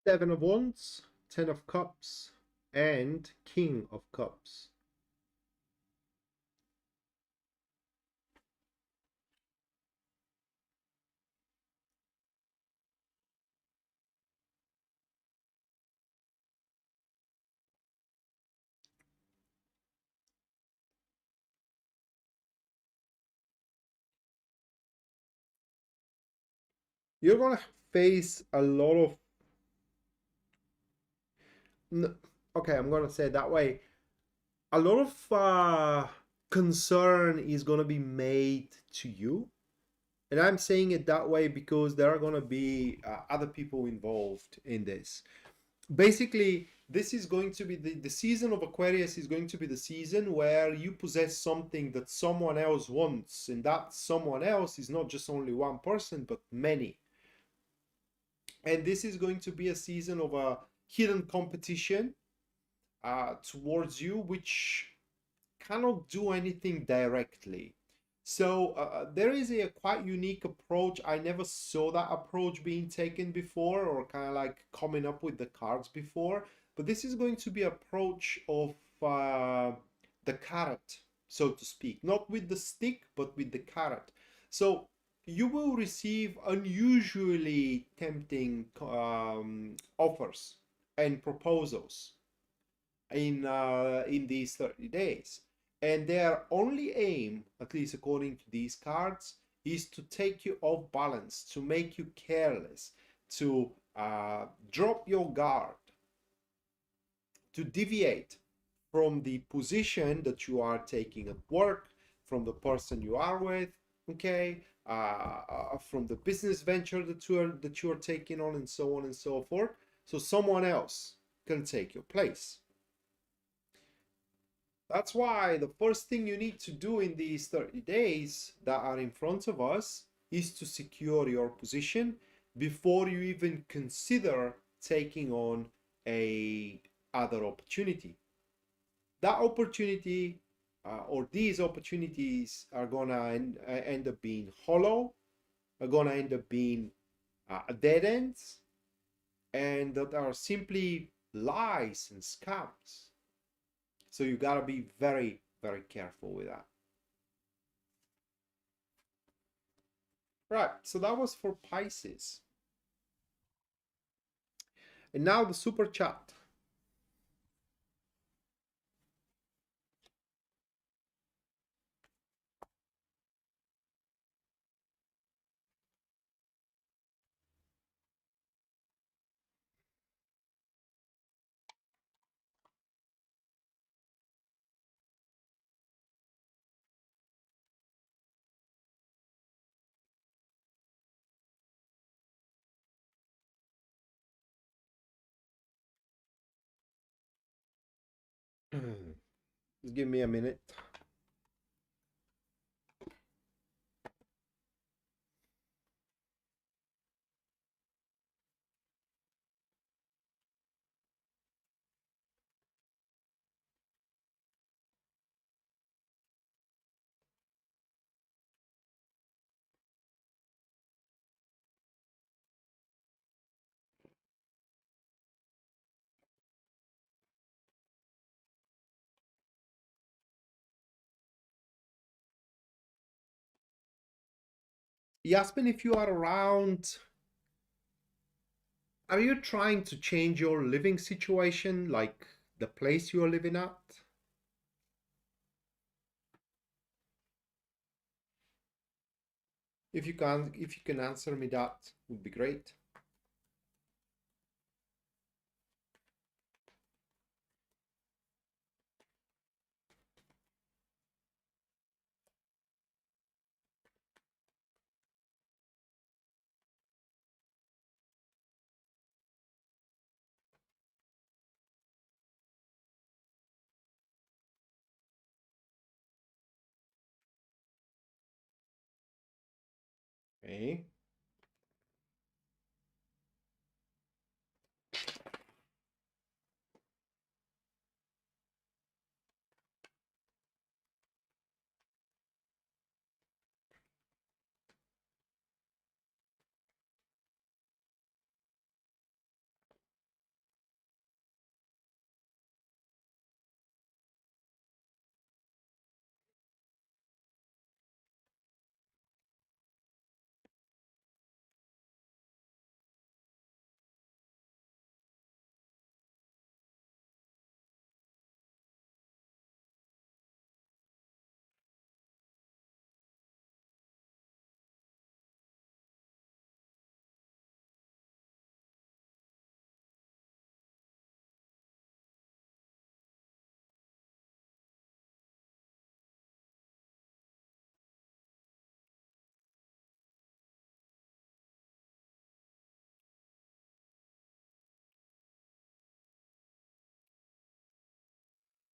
7 of Wands, 10 of Cups, and King of Cups. You're gonna face a lot of okay, I'm gonna say it that way. A lot of concern is gonna be made to you, and I'm saying it that way because there are gonna be other people involved in this. Basically, this is going to be the season of Aquarius is going to be the season where you possess something that someone else wants, and that someone else is not just only one person but many. And this is going to be a season of a hidden competition towards you, which cannot do anything directly. So there is a quite unique approach. I never saw that approach being taken before, or kind of like coming up with the cards before. But this is going to be approach of the carrot, so to speak, not with the stick, but with the carrot. So you will receive unusually tempting offers and proposals in these 30 days, and their only aim, at least according to these cards, is to take you off balance, to make you careless, to drop your guard, to deviate from the position that you are taking at work, from the person you are with, okay, from the business venture that you are taking on, and so on and so forth. So someone else can take your place. That's why the first thing you need to do in these 30 days that are in front of us is to secure your position before you even consider taking on a other opportunity. That opportunity or these opportunities are gonna end up being hollow, are gonna end up being dead ends, and that are simply lies and scams. So you gotta be very, very careful with that. Right, so that was for Pisces. And now the super chat. Just give me a minute. Yasmin, if you are around, Are you trying to change your living situation, like the place you're living at? If you can answer me, that would be great. Okay.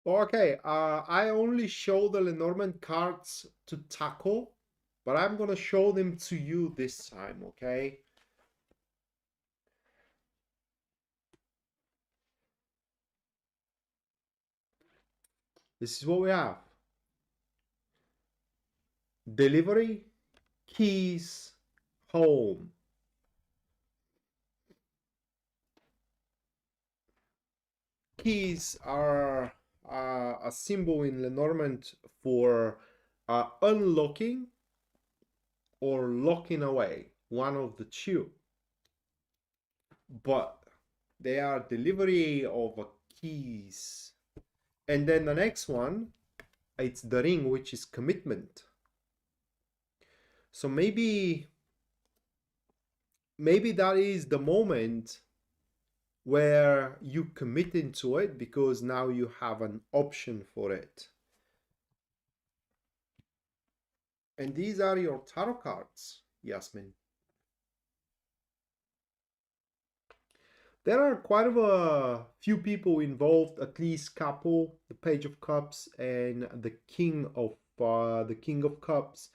Okay, I only show the Lenormand cards to Taco, but I'm gonna show them to you this time, okay? This is what we have. Delivery, keys, home. Keys are a symbol in Lenormand for unlocking or locking away, one of the two. But they are delivery of keys. And then the next one, it's the ring, which is commitment. So maybe that is the moment where you commit into it because now you have an option for it. And these are your tarot cards, Yasmin. There are quite a few people involved, at least couple, the Page of Cups and the King of Cups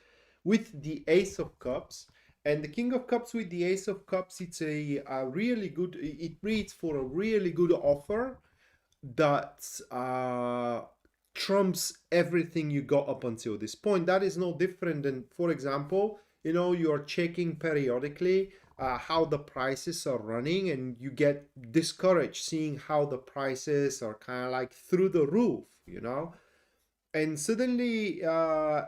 with the Ace of Cups. And the King of Cups with the Ace of Cups, it's a really good, it reads for a really good offer that trumps everything you got up until this point. That is no different than, for example, you're checking periodically how the prices are running, and you get discouraged seeing how the prices are kind of like through the roof. And suddenly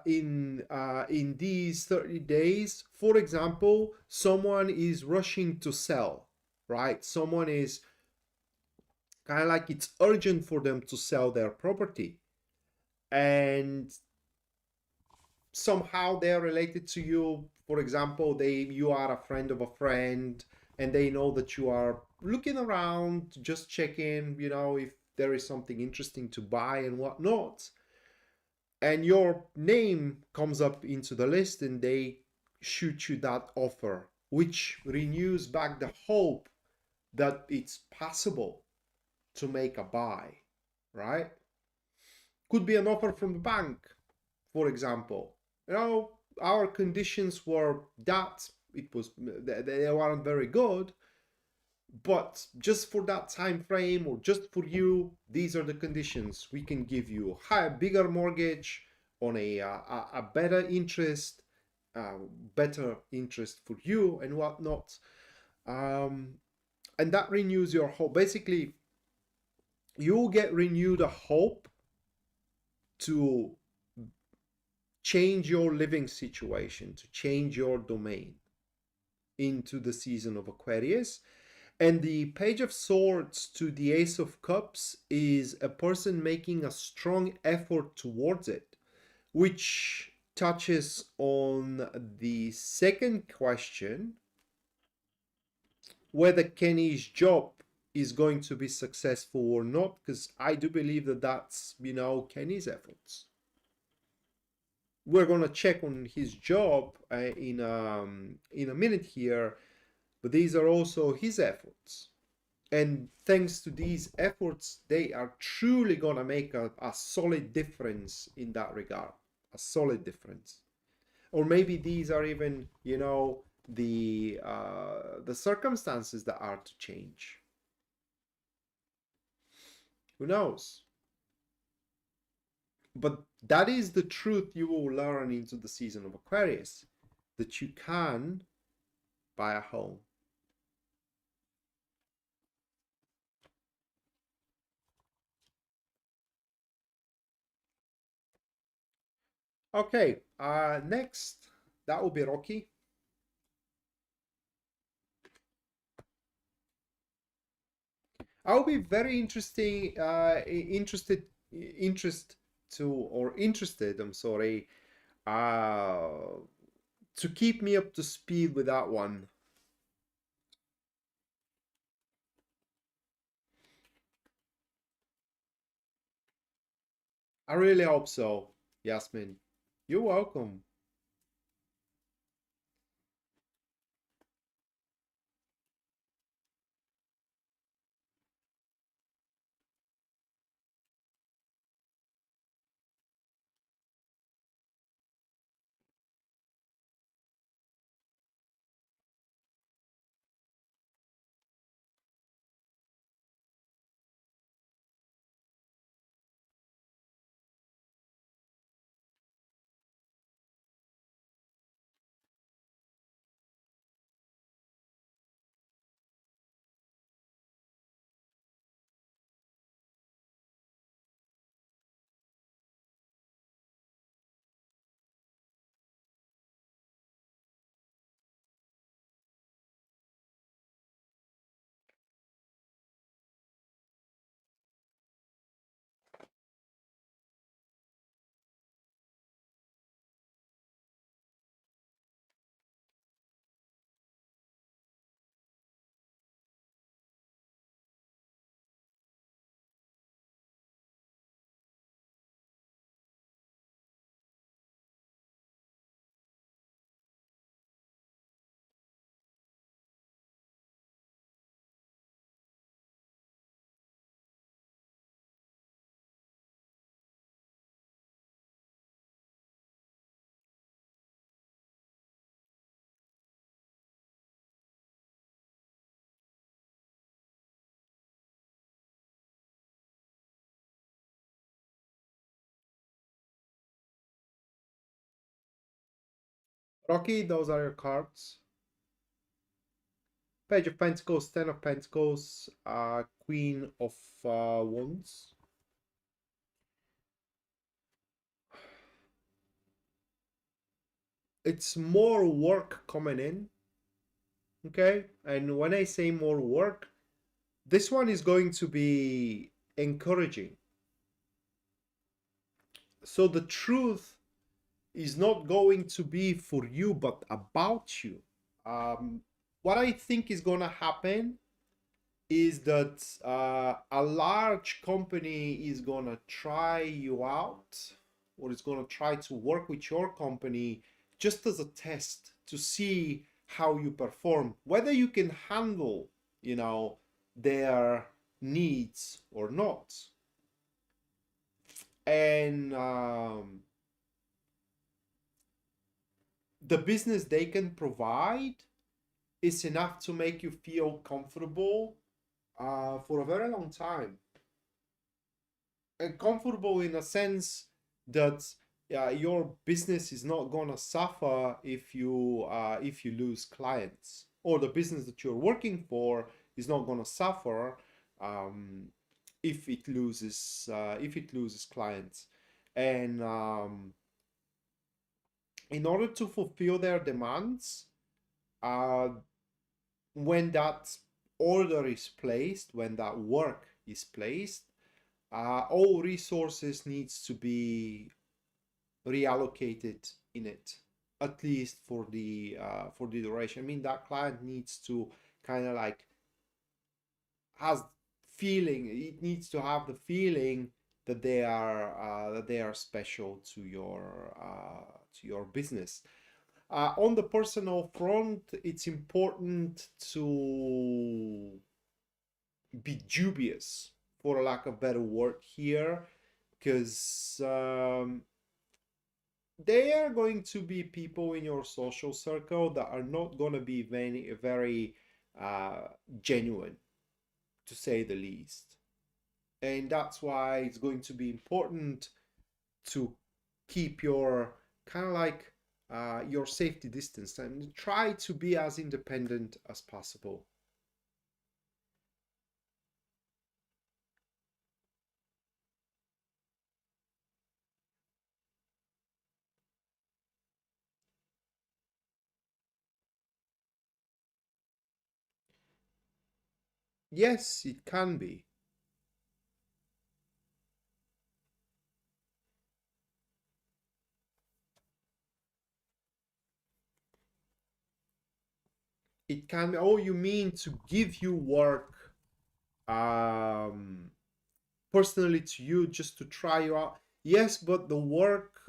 in these 30 days, for example, someone is rushing to sell, right? Someone is kind of like it's urgent for them to sell their property, and somehow they're related to you. For example, you are a friend of a friend, and they know that you are looking around, just checking, if there is something interesting to buy and whatnot. And your name comes up into the list, and they shoot you that offer, which renews back the hope that it's possible to make a buy, right? Could be an offer from the bank, for example. Our conditions were that they weren't very good, but just for that time frame, or just for you, these are the conditions. We can give you a bigger mortgage on a better interest, better interest for you and whatnot. And that renews your hope. Basically, you get renewed a hope to change your living situation, to change your domain into the season of Aquarius. And the Page of Swords to the Ace of Cups is a person making a strong effort towards it, which touches on the second question, whether Kenny's job is going to be successful or not, because I do believe that that's, Kenny's efforts. We're going to check on his job in a minute here, but these are also his efforts. And thanks to these efforts, they are truly going to make a solid difference in that regard. A solid difference. Or maybe these are even, the circumstances that are to change. Who knows? But that is the truth you will learn into the season of Aquarius, that you can buy a home. Okay, next, that will be Rocky. I'll be very interested, I'm sorry, to keep me up to speed with that one. I really hope so, Yasmin. You're welcome. Rocky, those are your cards. Page of Pentacles, Ten of Pentacles, Queen of Wands. It's more work coming in, okay? And when I say more work, this one is going to be encouraging. So the truth is not going to be for you, but about you. What I think is going to happen is that a large company is going to try you out, or is going to try to work with your company just as a test to see how you perform, whether you can handle, their needs or not. And the business they can provide is enough to make you feel comfortable for a very long time. And comfortable in a sense that your business is not gonna suffer if you lose clients, or the business that you're working for is not gonna suffer if it loses clients. And in order to fulfill their demands, when that order is placed, when that work is placed, all resources needs to be reallocated in it, at least for the duration. I mean, that client needs to kind of like has feeling. It needs to have the feeling that they are special to your business. On the personal front, it's important to be dubious, for a lack of better word here, because there are going to be people in your social circle that are not going to be very uh, genuine, to say the least. And that's why it's going to be important to keep your kind of like your safety distance and try to be as independent as possible. Yes, it can be. It can be. Oh, you mean to give you work um, personally to you, just to try you out? Yes, but the work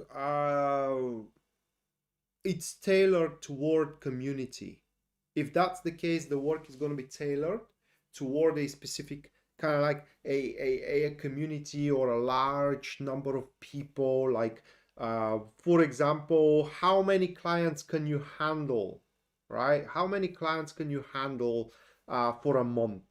it's tailored toward community. If that's the case, the work is going to be tailored toward a specific kind of like a community or a large number of people. Like, for example, how many clients can you handle, right? How many clients can you handle for a month?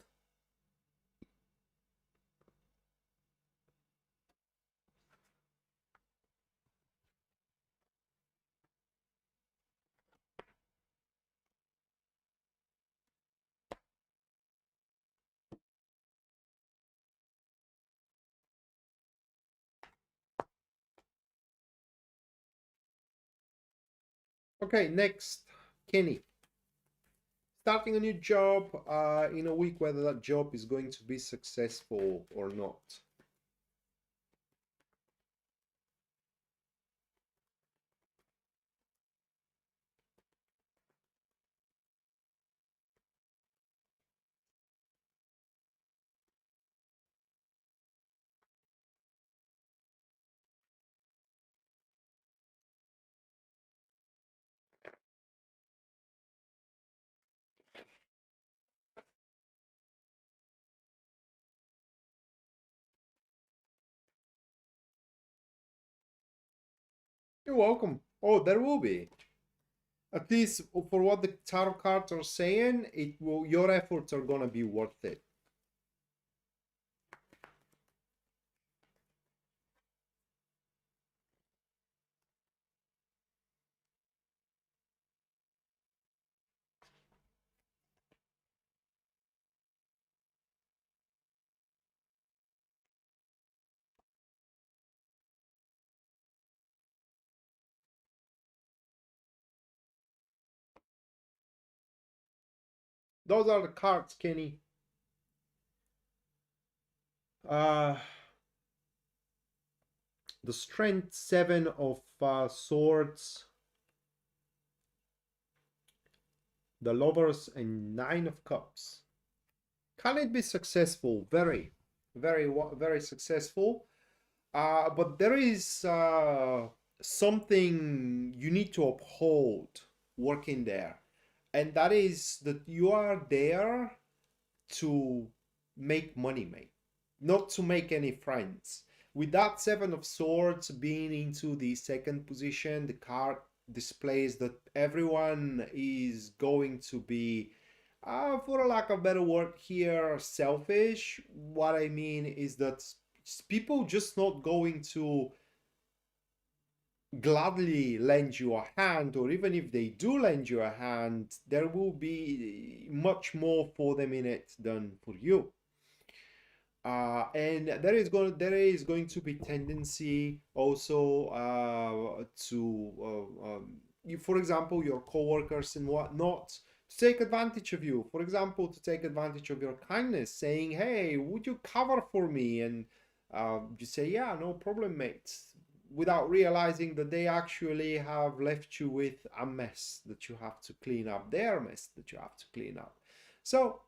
Okay, next, Kenny. Starting a new job in a week, whether that job is going to be successful or not. You're welcome. Oh, there will be. At least for what the tarot cards are saying, it will. Your efforts are gonna be worth it. Those are the cards, Kenny. Uh, the Strength, Seven of Swords, the Lovers, and Nine of Cups. Can it be successful? Very, very successful. But there is something you need to uphold working there, and that is that you are there to make money, mate, not to make any friends. With that Seven of Swords being into the second position, the card displays that everyone is going to be, for a lack of better word here, selfish. What I mean is that people just not going to gladly lend you a hand, or even if they do lend you a hand, there will be much more for them in it than for you. And there is going to be tendency also to you, for example, your coworkers and whatnot, to take advantage of you. For example, to take advantage of your kindness, saying, hey, would you cover for me? And you say, yeah, no problem, mate. Without realizing that they actually have left you with a mess that you have to clean up, their mess that you have to clean up. So,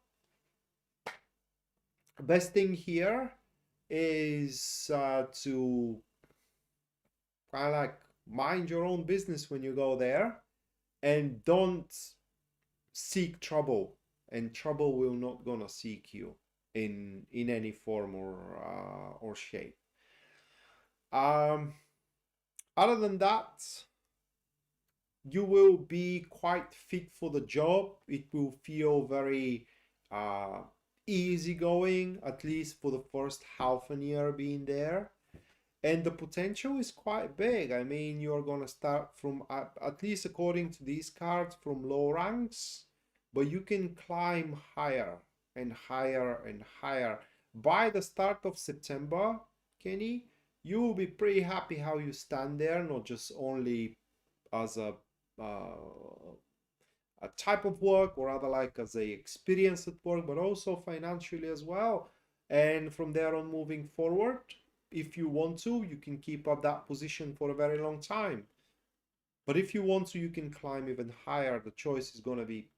best thing here is to kind of like mind your own business when you go there and don't seek trouble, and trouble will not gonna seek you in any form or shape. Um, other than that, you will be quite fit for the job. It will feel very easygoing, at least for the first half a year being there. And the potential is quite big. I mean, you're going to start from, at least according to these cards, from low ranks, but you can climb higher and higher and higher. By the start of September, Kenny, you will be pretty happy how you stand there, not just only as a type of work, or rather like as a experience at work, but also financially as well. And from there on moving forward, if you want to, you can keep up that position for a very long time. But if you want to, you can climb even higher. The choice is going to be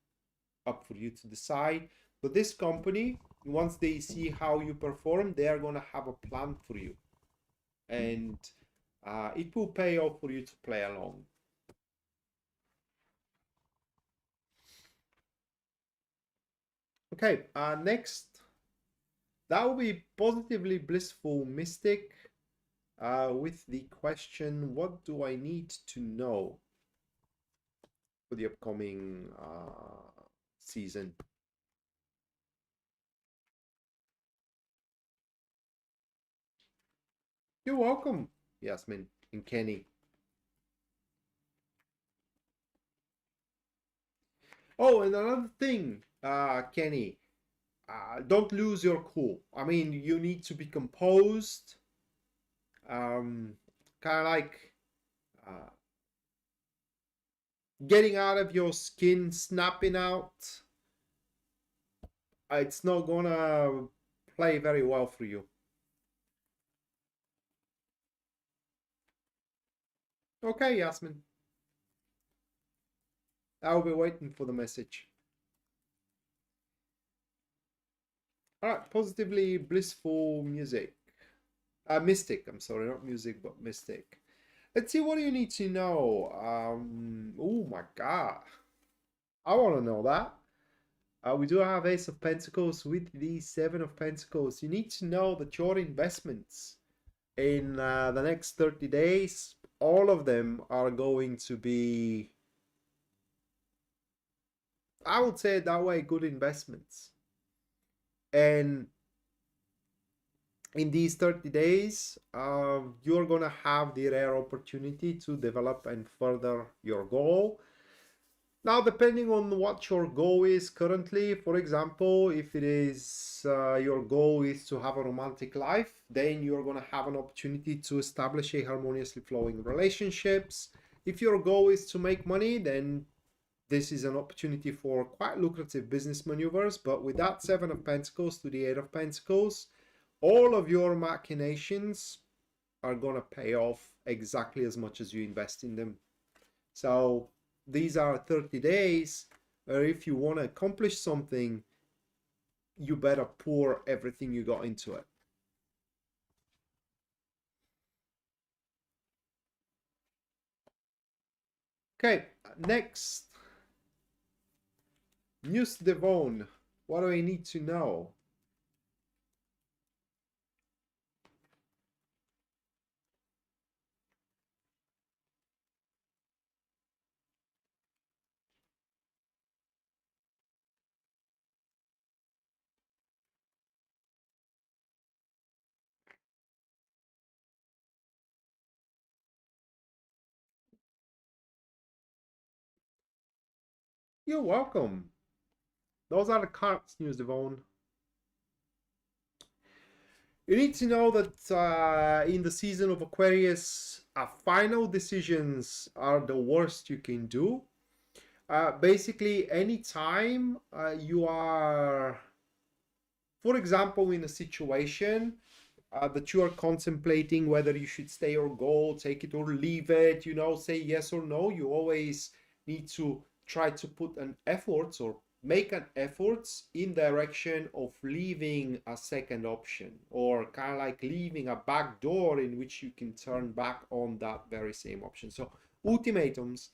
up for you to decide. But this company, once they see how you perform, they are going to have a plan for you. And it will pay off for you to play along. Okay, next, that will be Positively Blissful Mystic with the question, what do I need to know for the upcoming season? You're welcome, Yasmin and Kenny. Oh, and another thing, Kenny, don't lose your cool. I mean, you need to be composed, kind of like getting out of your skin, snapping out. It's not gonna play very well for you. Okay, Yasmin. I'll be waiting for the message. All right, Positively Blissful Music. Mystic, I'm sorry, not music, but Mystic. Let's see, what do you need to know? Oh my God. I want to know that. We do have Ace of Pentacles with the Seven of Pentacles. You need to know that your investments in the next 30 days, all of them are going to be, I would say it that way, good investments. And in these 30 days, you're going to have the rare opportunity to develop and further your goal. Now, depending on what your goal is currently, for example, if it is your goal is to have a romantic life, then you're going to have an opportunity to establish a harmoniously flowing relationships. If your goal is to make money, then this is an opportunity for quite lucrative business maneuvers. But with that Seven of Pentacles to the Eight of Pentacles, all of your machinations are going to pay off exactly as much as you invest in them. So these are 30 days where if you want to accomplish something, you better pour everything you got into it. Okay, next. Muse Devon, what do I need to know? You're welcome. Those are the cards, Muse Devon. You need to know that in the season of Aquarius, final decisions are the worst you can do. Basically, anytime you are, for example, in a situation that you are contemplating whether you should stay or go, take it or leave it, say yes or no, you always need to try to put an effort or make an effort in direction of leaving a second option, or kind of like leaving a back door in which you can turn back on that very same option. So ultimatums,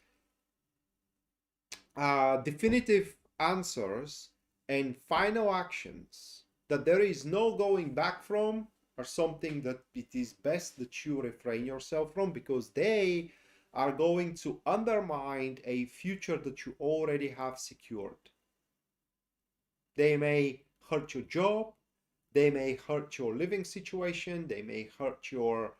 definitive answers, and final actions that there is no going back from are something that it is best that you refrain yourself from, because they are going to undermine a future that you already have secured. They may hurt your job, they may hurt your living situation, they may hurt your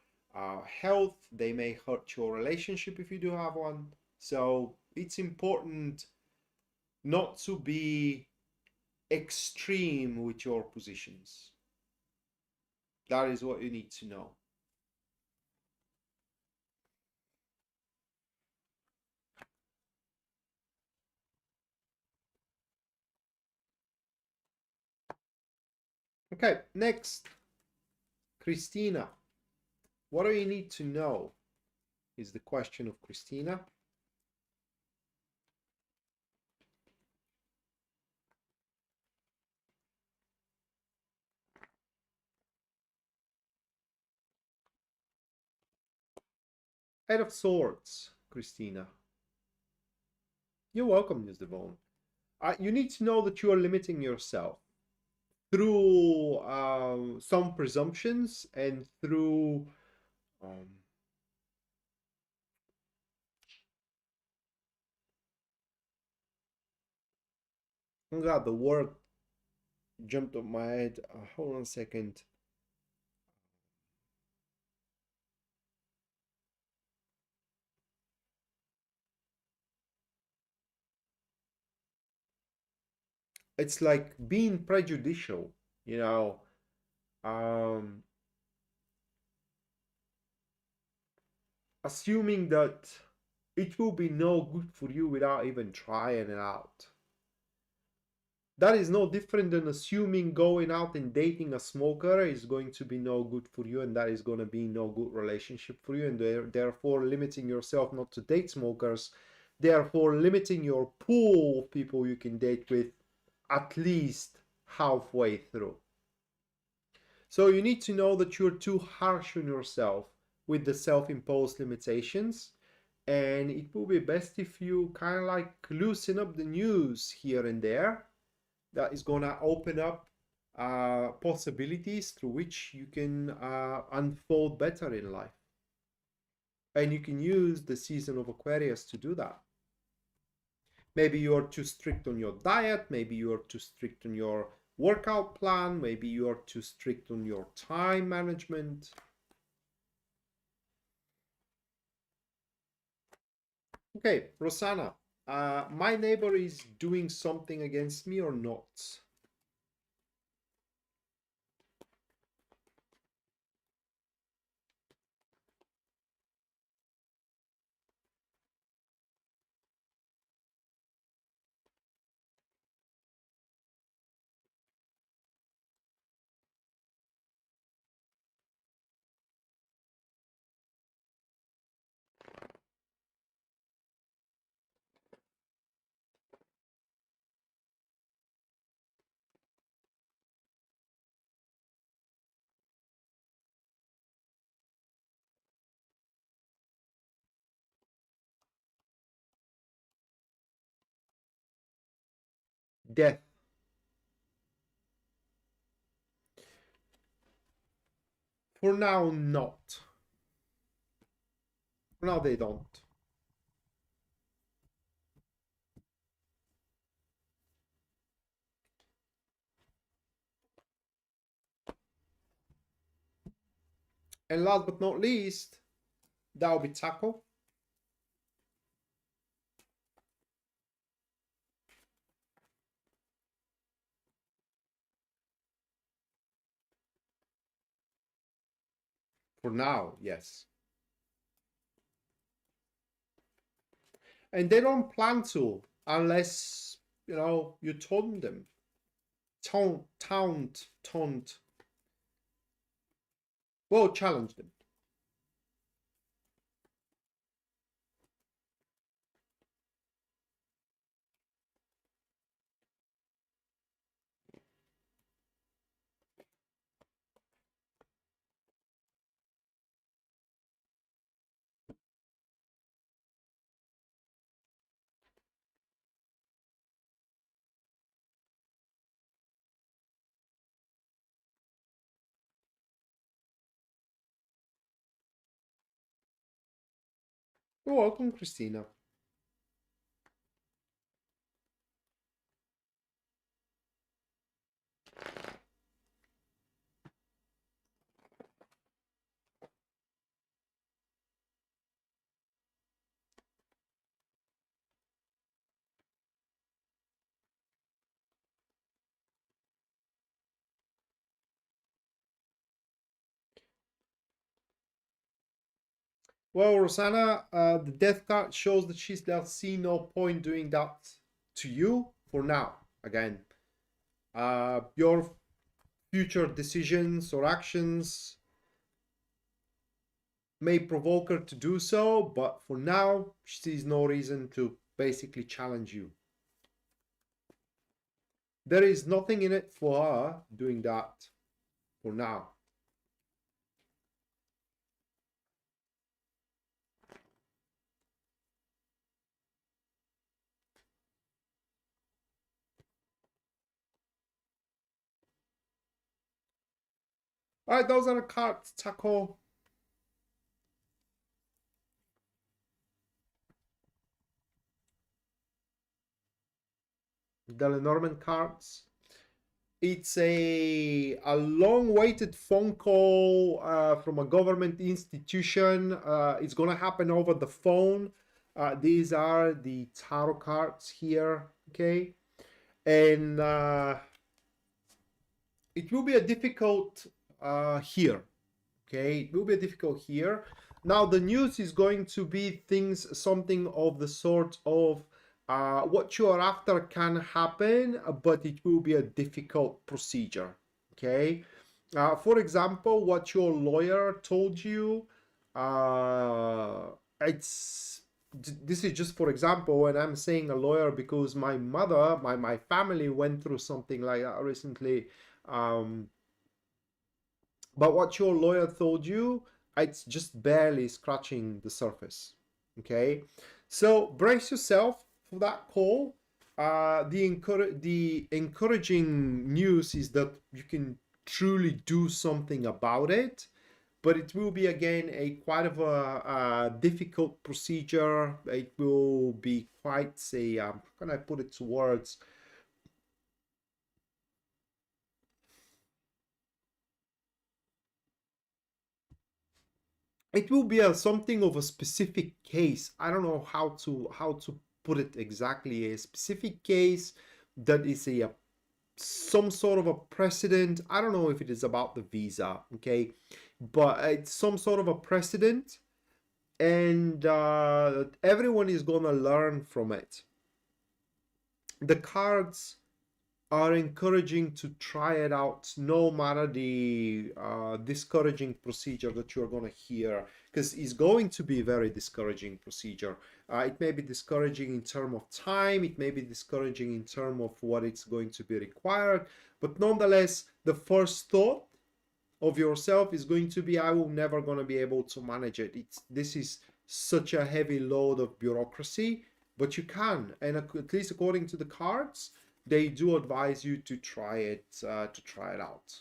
health, they may hurt your relationship if you do have one. So it's important not to be extreme with your positions. That is what you need to know. Okay, next, Christina. What do you need to know? Is the question of Christina. Eight of Swords, Christina. You're welcome, Ms. Devon. You need to know that you are limiting yourself through some presumptions and through oh god, the word jumped up my head. Hold on a second. It's like being prejudicial, assuming that it will be no good for you without even trying it out. That is no different than assuming going out and dating a smoker is going to be no good for you, and that is going to be no good relationship for you, and therefore limiting yourself not to date smokers, therefore limiting your pool of people you can date with at least halfway through. So you need to know that you're too harsh on yourself with the self-imposed limitations, and it will be best if you kind of like loosen up the news here and there. That is gonna open up possibilities through which you can unfold better in life. And you can use the season of Aquarius to do that. Maybe you're too strict on your diet, maybe you're too strict on your workout plan, maybe you're too strict on your time management. Okay, Rosanna, my neighbor is doing something against me or not? Death. For now, not. For now, they don't. And last but not least, that will be Taco. For now, yes. And they don't plan to unless, you know, you taunt them. Taunt. Well, challenge them. You're welcome, Christina. Well, Rosanna, the death card shows that she does see no point doing that to you for now. Again, your future decisions or actions may provoke her to do so, but for now, she sees no reason to basically challenge you. There is nothing in it for her doing that for now. All right, those are the cards, Taco. The Lenormand cards. It's a long-awaited phone call from a government institution. It's gonna happen over the phone. These are the tarot cards here, okay? And it will be a difficult here, okay? It will be difficult here. Now the news is going to be things, something of the sort of what you are after can happen, but it will be a difficult procedure, okay? For example, what your lawyer told you, it's this is just for example, and I'm saying a lawyer because my mother, my family went through something like that recently. Um, but what your lawyer told you, it's just barely scratching the surface. Okay, so brace yourself for that call. The encouraging news is that you can truly do something about it, but it will be again a quite of a difficult procedure. It will be quite a how can I put it to words? It will be a something of a specific case. I don't know how to put it exactly. A specific case that is a some sort of a precedent. I don't know if it is about the visa, okay, but it's some sort of a precedent, and everyone is gonna learn from it. The cards are encouraging to try it out no matter the discouraging procedure that you're going to hear, because it's going to be a very discouraging procedure. It may be discouraging in terms of time, it may be discouraging in terms of what it's going to be required, but nonetheless the first thought of yourself is going to be, I will never going to be able to manage it. This is such a heavy load of bureaucracy, but you can, and at least according to the cards, they do advise you to try it out.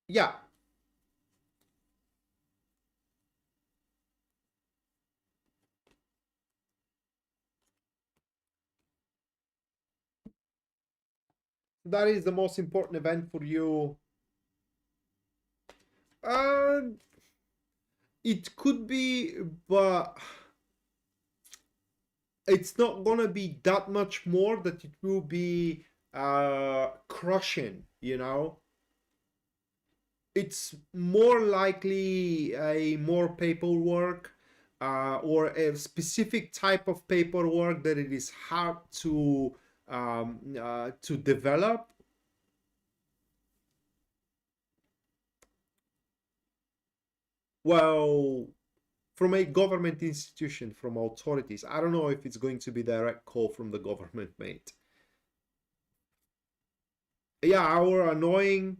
Yeah, that is the most important event for you. uh it could be, but it's not gonna be that much more that it will be crushing, you know. It's more likely a more paperwork. or a specific type of paperwork that it is hard to develop. Well, from a government institution, from authorities, I don't know if it's going to be direct call from the government, mate. Yeah, our annoying,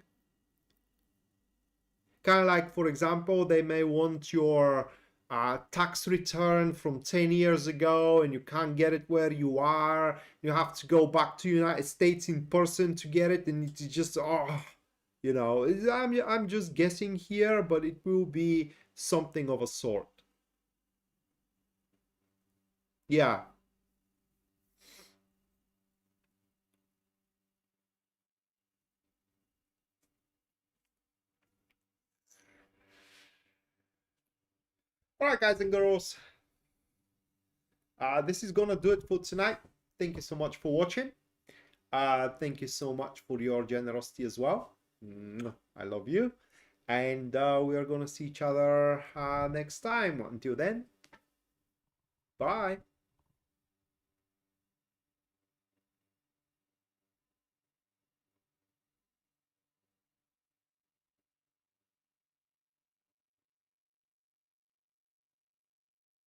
kind of like, for example, they may want your tax return from 10 years ago and you can't get it where you are. You have to go back to United States in person to get it, and it's just, oh, I'm just guessing here, but it will be something of a sort. Yeah. All right, guys and girls. This is gonna do it for tonight. Thank you so much for watching. Thank you so much for your generosity as well. I love you. And we are gonna see each other next time. Until then, bye.